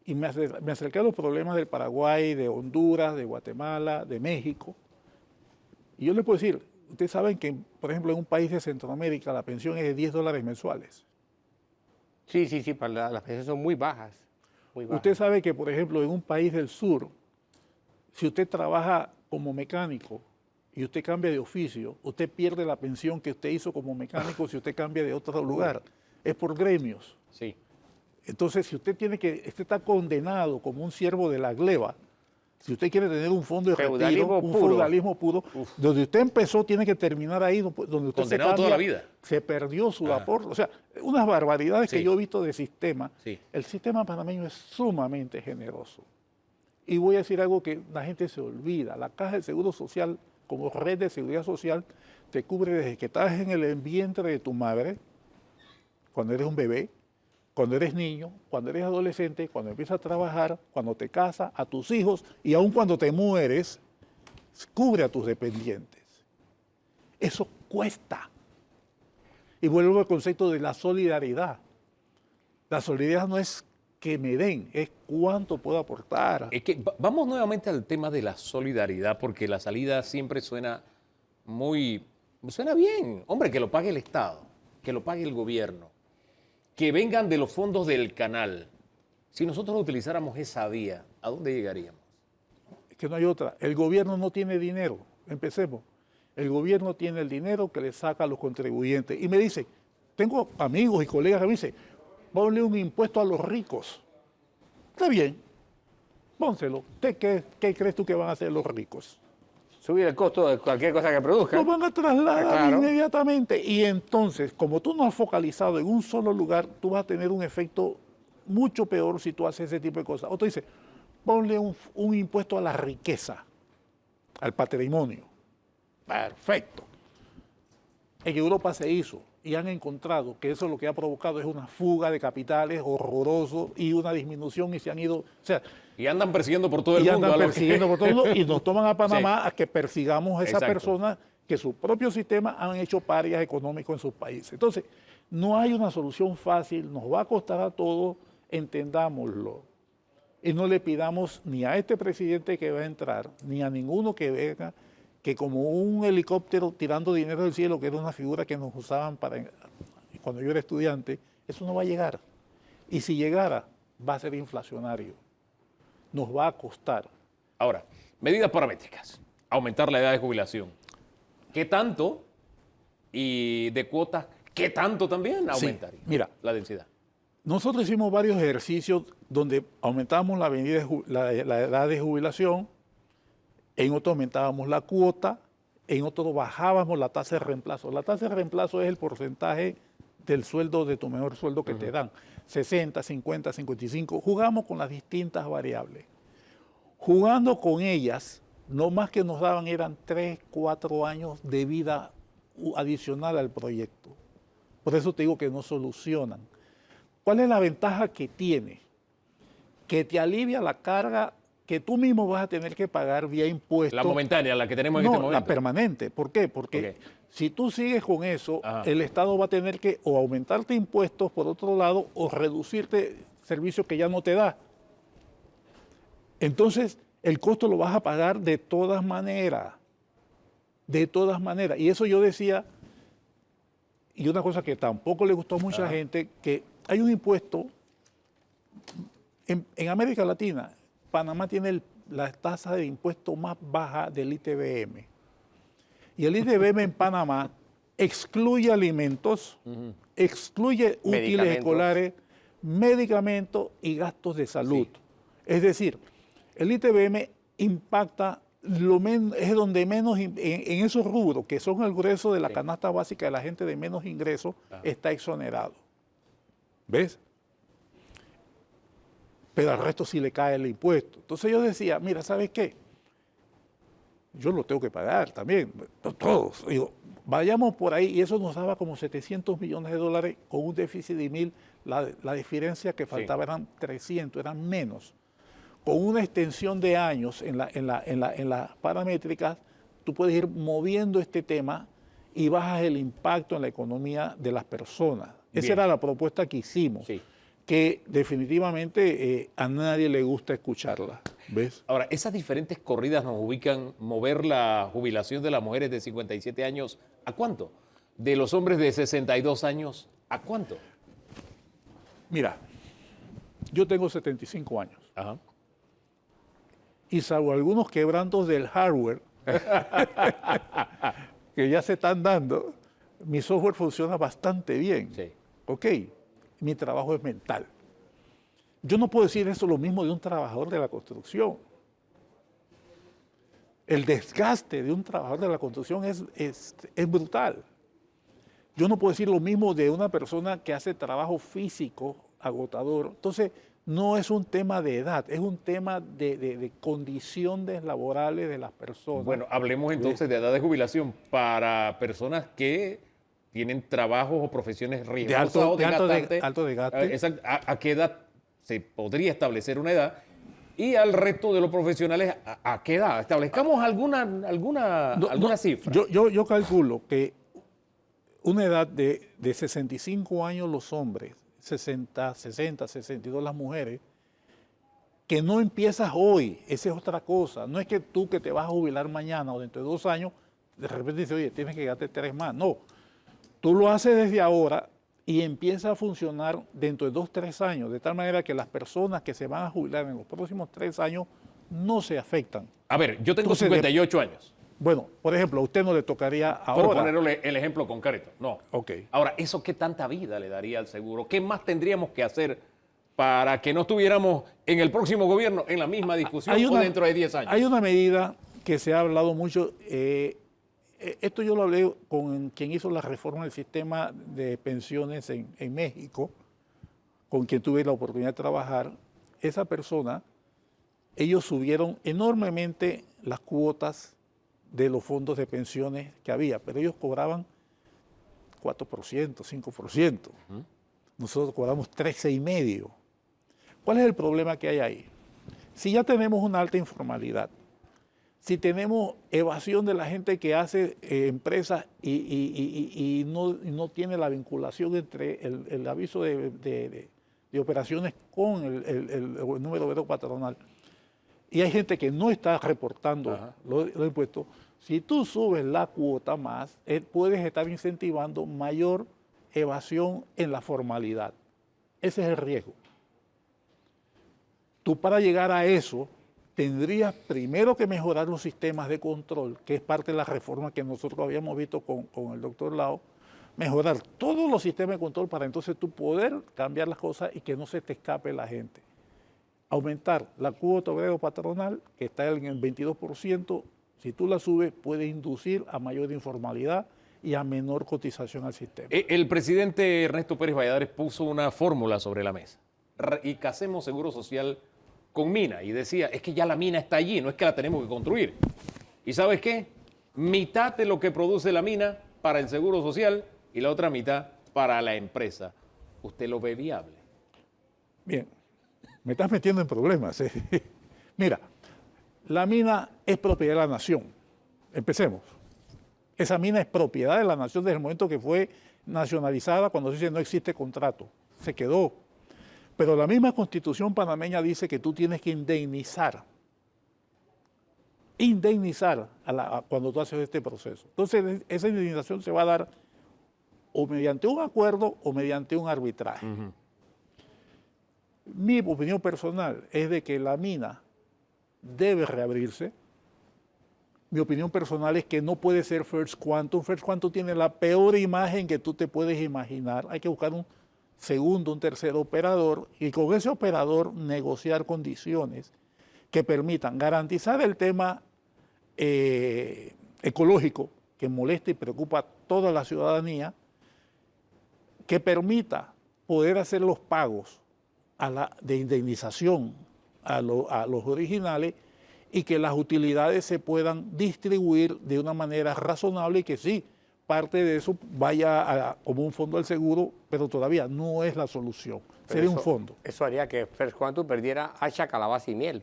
y me acerqué a los problemas del Paraguay, de Honduras, de Guatemala, de México. Y yo les puedo decir, ustedes saben que, por ejemplo, en un país de Centroamérica la pensión es de $10 mensuales. Sí, las pensiones son muy bajas. Muy bajas. Usted sabe que, por ejemplo, en un país del sur, si usted trabaja como mecánico y usted cambia de oficio, usted pierde la pensión que usted hizo como mecánico si usted cambia de otro lugar. Es por gremios. Sí. Entonces, si usted usted está condenado como un siervo de la gleba, si usted quiere tener un fondo de Feudalismo retiro, un puro. feudalismo puro, donde usted empezó tiene que terminar ahí, donde usted se Condenado cambia, toda la vida. se perdió su Ajá. aporte. O sea, unas barbaridades Sí. que yo he visto de sistema. Sí. El sistema panameño es sumamente generoso. Y voy a decir algo que la gente se olvida. La Caja de Seguro Social, como red de seguridad social, te cubre desde que estás en el vientre de tu madre, cuando eres un bebé, cuando eres niño, cuando eres adolescente, cuando empiezas a trabajar, cuando te casas, a tus hijos y aun cuando te mueres, cubre a tus dependientes. Eso cuesta. Y vuelvo al concepto de la solidaridad. La solidaridad no es que me den, es cuánto puedo aportar. Es que vamos nuevamente al tema de la solidaridad, porque la salida siempre suena bien. Hombre, que lo pague el Estado, que lo pague el gobierno, que vengan de los fondos del canal. Si nosotros utilizáramos esa vía, ¿a dónde llegaríamos? Es que no hay otra. El gobierno no tiene dinero. Empecemos. El gobierno tiene el dinero que le saca a los contribuyentes. Y me dice, tengo amigos y colegas que me dicen, ponle un impuesto a los ricos. Está bien, pónselo. ¿Qué crees tú que van a hacer los ricos? Subir el costo de cualquier cosa que produzca. Lo van a trasladar Claro. inmediatamente. Y entonces, como tú no has focalizado en un solo lugar, tú vas a tener un efecto mucho peor si tú haces ese tipo de cosas. Otro dice, ponle un impuesto a la riqueza, al patrimonio. Perfecto. En Europa se hizo y han encontrado que eso lo que ha provocado es una fuga de capitales horroroso y una disminución y se han ido, o sea, Y andan persiguiendo por todo el y mundo. andan a los que- persiguiendo por todo el mundo y nos toman a Panamá a que persigamos a esas Exacto. personas que su propio sistema han hecho parias económicos en sus países. Entonces, no hay una solución fácil, nos va a costar a todos, entendámoslo. Y no le pidamos ni a este presidente que va a entrar, ni a ninguno que venga, que como un helicóptero tirando dinero del cielo, que era una figura que nos usaban cuando yo era estudiante, eso no va a llegar. Y si llegara, va a ser inflacionario. Nos va a costar. Ahora, medidas paramétricas. Aumentar la edad de jubilación. ¿Qué tanto? Y de cuotas, ¿qué tanto también Sí, aumentaría mira. la densidad? Nosotros hicimos varios ejercicios donde aumentábamos la edad de jubilación, en otro aumentábamos la cuota, en otro bajábamos la tasa de reemplazo. La tasa de reemplazo es el porcentaje del sueldo, de tu mejor sueldo que te dan. 60, 50, 55. Jugamos con las distintas variables. Jugando con ellas, no más que nos daban eran 3, 4 años de vida adicional al proyecto. Por eso te digo que no solucionan. ¿Cuál es la ventaja que tiene? Que te alivia la carga que tú mismo vas a tener que pagar vía impuestos. La momentánea, la que tenemos en No, este momento. la permanente. ¿Por qué? Porque Ok. si tú sigues con eso, Ajá. el Estado va a tener que o aumentarte impuestos por otro lado o reducirte servicios que ya no te da. Entonces, el costo lo vas a pagar de todas maneras. De todas maneras. Y eso yo decía, y una cosa que tampoco le gustó a mucha gente, que hay un impuesto en América Latina. Panamá tiene la tasa de impuesto más baja del ITBM. Y el ITBM en Panamá excluye alimentos, excluye útiles Medicamentos. escolares, medicamentos y gastos de salud. Es decir, el ITBM impacta es donde menos, en esos rubros que son el grueso de la canasta básica de la gente de menos ingresos, está exonerado. ¿Ves? Pero al resto sí le cae el impuesto. Entonces yo decía, mira, ¿sabes qué? Yo lo tengo que pagar también, todos. Digo, vayamos por ahí y eso nos daba como 700 millones de dólares con un déficit de 1.000. La diferencia que faltaba eran 300, eran menos. Con una extensión de años en las paramétricas, tú puedes ir moviendo este tema y bajas el impacto en la economía de las personas. Esa Bien. era la propuesta que hicimos, Sí. que definitivamente a nadie le gusta escucharla. ¿Ves? Ahora, esas diferentes corridas nos ubican, mover la jubilación de las mujeres de 57 años, ¿a cuánto? De los hombres de 62 años, ¿a cuánto? Mira, yo tengo 75 años Ajá. y salvo algunos quebrantos del hardware que ya se están dando, mi software funciona bastante bien. Sí. Ok, mi trabajo es mental. Yo no puedo decir eso lo mismo de un trabajador de la construcción. El desgaste de un trabajador de la construcción es brutal. Yo no puedo decir lo mismo de una persona que hace trabajo físico agotador. Entonces, no es un tema de edad, es un tema de condiciones laborales de las personas. Bueno, hablemos entonces de edad de jubilación para personas que tienen trabajos o profesiones riesgosas o alto desgaste. ¿A qué edad se podría establecer una edad? Y al resto de los profesionales, ¿a qué edad? Establezcamos alguna cifra. Yo calculo que una edad de 65 años los hombres, 60, 62 las mujeres, que no empiezas hoy, esa es otra cosa. No es que tú que te vas a jubilar mañana o dentro de 2 años, de repente dices, oye, tienes que gastarte 3 más. No, tú lo haces desde ahora y empieza a funcionar dentro de 2, 3 años, de tal manera que las personas que se van a jubilar en los próximos 3 años no se afectan. A ver, yo tengo Entonces, 58 años. Bueno, por ejemplo, a usted no le tocaría ahora. Por ponerle el ejemplo concreto. No. Ok. Ahora, ¿eso qué tanta vida le daría al seguro? ¿Qué más tendríamos que hacer para que no estuviéramos en el próximo gobierno en la misma discusión o dentro de 10 años? Hay una medida que se ha hablado mucho. Esto yo lo hablé con quien hizo la reforma del sistema de pensiones en México, con quien tuve la oportunidad de trabajar. Esa persona, ellos subieron enormemente las cuotas de los fondos de pensiones que había, pero ellos cobraban 4%, 5%. Nosotros cobramos 13,5%. ¿Cuál es el problema que hay ahí? Si ya tenemos una alta informalidad, si tenemos evasión de la gente que hace empresas y no tiene la vinculación entre el aviso de operaciones con el número vero patronal, y hay gente que no está reportando los impuestos, si tú subes la cuota más, puedes estar incentivando mayor evasión en la formalidad. Ese es el riesgo. Tú para llegar a eso tendrías primero que mejorar los sistemas de control, que es parte de la reforma que nosotros habíamos visto con el doctor Lao, mejorar todos los sistemas de control para entonces tú poder cambiar las cosas y que no se te escape la gente. Aumentar la cuota obrero patronal, que está en el 22%, si tú la subes, puede inducir a mayor informalidad y a menor cotización al sistema. El presidente Ernesto Pérez Valladares puso una fórmula sobre la mesa. Y casemos seguro social con mina. Y decía, es que ya la mina está allí, no es que la tenemos que construir. ¿Y sabes qué? Mitad de lo que produce la mina para el seguro social y la otra mitad para la empresa. ¿Usted lo ve viable? Bien. Me estás metiendo en problemas. Mira, la mina es propiedad de la nación. Empecemos. Esa mina es propiedad de la nación desde el momento que fue nacionalizada, cuando se dice no existe contrato. Se quedó. Pero la misma Constitución panameña dice que tú tienes que indemnizar cuando tú haces este proceso. Entonces, esa indemnización se va a dar o mediante un acuerdo o mediante un arbitraje. Mi opinión personal es de que la mina debe reabrirse. Mi opinión personal es que no puede ser First Quantum. First Quantum tiene la peor imagen que tú te puedes imaginar. Hay que buscar un segundo, un tercer operador y con ese operador negociar condiciones que permitan garantizar el tema ecológico que molesta y preocupa a toda la ciudadanía, que permita poder hacer los pagos de indemnización a los originales y que las utilidades se puedan distribuir de una manera razonable y que sí, parte de eso vaya como un fondo al seguro, pero todavía no es la solución. Sería un fondo. Eso haría que First Quantum perdiera hacha, calabaza y miel.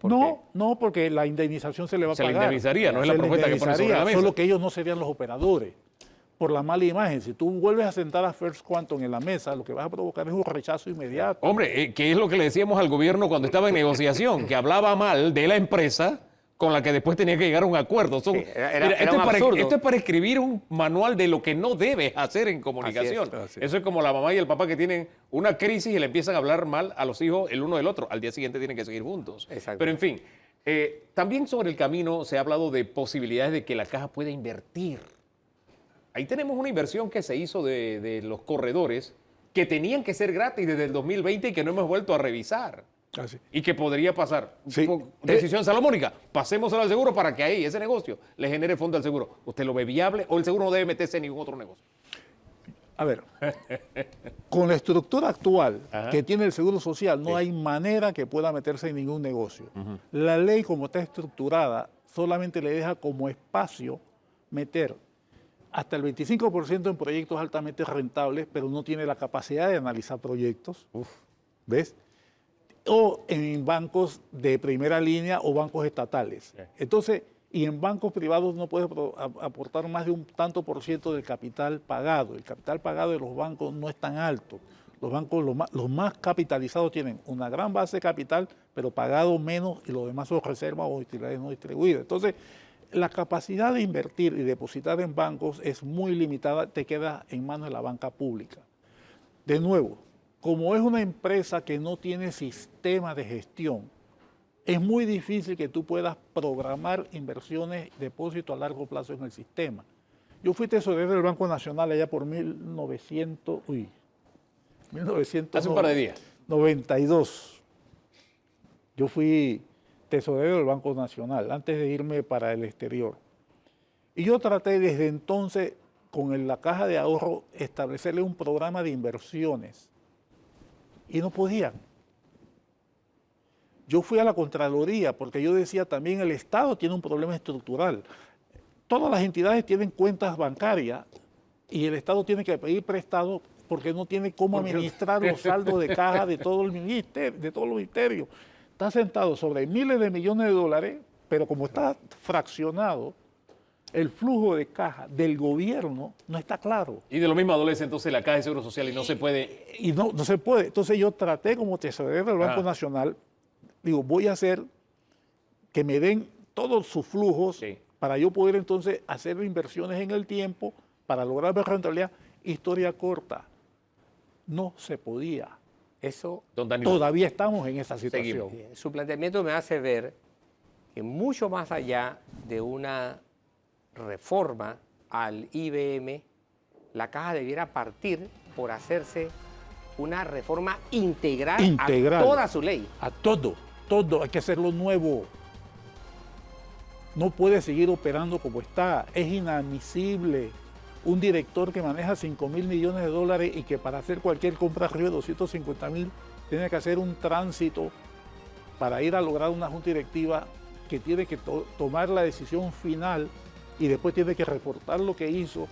No, porque la indemnización se le va a pagar. Se le indemnizaría, no es la propuesta que pone sobre la mesa. Solo que ellos no serían los operadores. Por la mala imagen. Si tú vuelves a sentar a First Quantum en la mesa, lo que vas a provocar es un rechazo inmediato. Hombre, ¿qué es lo que le decíamos al gobierno cuando estaba en negociación? Que hablaba mal de la empresa con la que después tenía que llegar a un acuerdo. Esto es para escribir un manual de lo que no debes hacer en comunicación. Así es. Eso es como la mamá y el papá que tienen una crisis y le empiezan a hablar mal a los hijos el uno del otro. Al día siguiente tienen que seguir juntos. Exacto. Pero en fin, También sobre el camino se ha hablado de posibilidades de que la caja pueda invertir. Ahí tenemos una inversión que se hizo de los corredores que tenían que ser gratis desde el 2020 y que no hemos vuelto a revisar. Así. Y que podría pasar. Sí. Decisión salomónica. Pasémoselo al seguro para que ahí ese negocio le genere fondo al seguro. ¿Usted lo ve viable o el seguro no debe meterse en ningún otro negocio? A ver, con la estructura actual Ajá. que tiene el Seguro Social, no hay manera que pueda meterse en ningún negocio. La ley, como está estructurada, solamente le deja como espacio meter hasta el 25% en proyectos altamente rentables, pero no tiene la capacidad de analizar proyectos. ¿Ves? O en bancos de primera línea o bancos estatales. Entonces, y en bancos privados no puedes aportar más de un tanto por ciento del capital pagado. El capital pagado de los bancos no es tan alto. Los bancos, los más capitalizados, tienen una gran base de capital, pero pagado menos, y los demás son reservas o utilidades no distribuidas. Entonces, la capacidad de invertir y depositar en bancos es muy limitada, te queda en manos de la banca pública. De nuevo, como es una empresa que no tiene sistema de gestión, es muy difícil que tú puedas programar inversiones, depósitos a largo plazo en el sistema. Yo fui tesorero del Banco Nacional allá por 1992. Hace un par de días. Yo fui tesorero del Banco Nacional antes de irme para el exterior. Y yo traté desde entonces, con la caja de ahorro, establecerle un programa de inversiones. Y no podían. Yo fui a la Contraloría porque yo decía también el Estado tiene un problema estructural. Todas las entidades tienen cuentas bancarias y el Estado tiene que pedir prestado porque no tiene cómo administrar los saldos de caja de todo el ministerio, de todos los ministerios. Está sentado sobre miles de millones de dólares, pero como está fraccionado, el flujo de caja del gobierno no está claro. Y de lo mismo adolece entonces la Caja de Seguro Social y no se puede... Y no se puede. Entonces yo traté como tesorero del Banco Nacional, digo, voy a hacer que me den todos sus flujos para yo poder entonces hacer inversiones en el tiempo para lograr ver rentabilidad. Historia corta, no se podía. Eso todavía estamos en esa situación. Su planteamiento me hace ver que mucho más allá de una reforma al IBM, la caja debiera partir por hacerse una reforma integral. A toda su ley. A todo, hay que hacerlo nuevo. No puede seguir operando como está, es inadmisible. Un director que maneja 5.000 millones de dólares y que para hacer cualquier compra arriba de 250.000 tiene que hacer un tránsito para ir a lograr una junta directiva que tiene que tomar la decisión final y después tiene que reportar lo que hizo.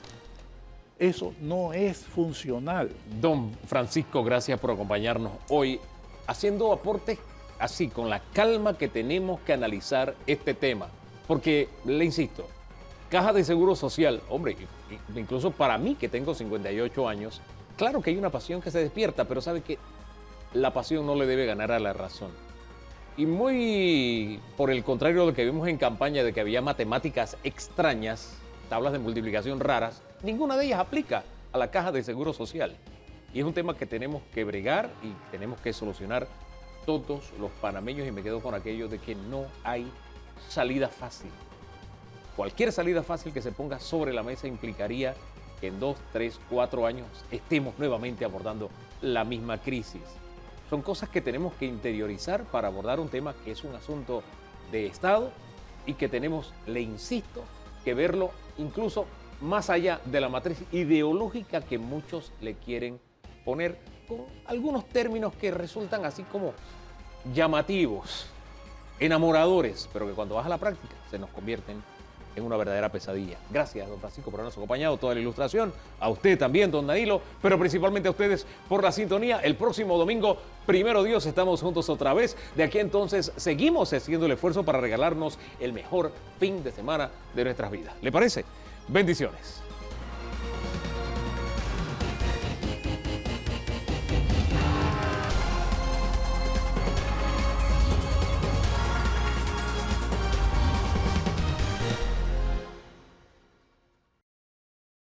Eso no es funcional. Don Francisco, gracias por acompañarnos hoy, haciendo aportes así, con la calma que tenemos que analizar este tema. Porque, le insisto, Caja de Seguro Social, hombre, incluso para mí que tengo 58 años, claro que hay una pasión que se despierta, pero sabe que la pasión no le debe ganar a la razón. Y muy por el contrario de lo que vimos en campaña de que había matemáticas extrañas, tablas de multiplicación raras, ninguna de ellas aplica a la Caja de Seguro Social. Y es un tema que tenemos que bregar y tenemos que solucionar todos los panameños, y me quedo con aquello de que no hay salida fácil. Cualquier salida fácil que se ponga sobre la mesa implicaría que en 2, 3, 4 años estemos nuevamente abordando la misma crisis. Son cosas que tenemos que interiorizar para abordar un tema que es un asunto de Estado y que tenemos, le insisto, que verlo incluso más allá de la matriz ideológica que muchos le quieren poner, con algunos términos que resultan así como llamativos, enamoradores, pero que cuando vas a la práctica se nos convierten en una verdadera pesadilla. Gracias, don Francisco, por habernos acompañado toda la ilustración. A usted también, don Danilo, pero principalmente a ustedes por la sintonía. El próximo domingo, primero Dios, estamos juntos otra vez. De aquí entonces seguimos haciendo el esfuerzo para regalarnos el mejor fin de semana de nuestras vidas. ¿Le parece? Bendiciones.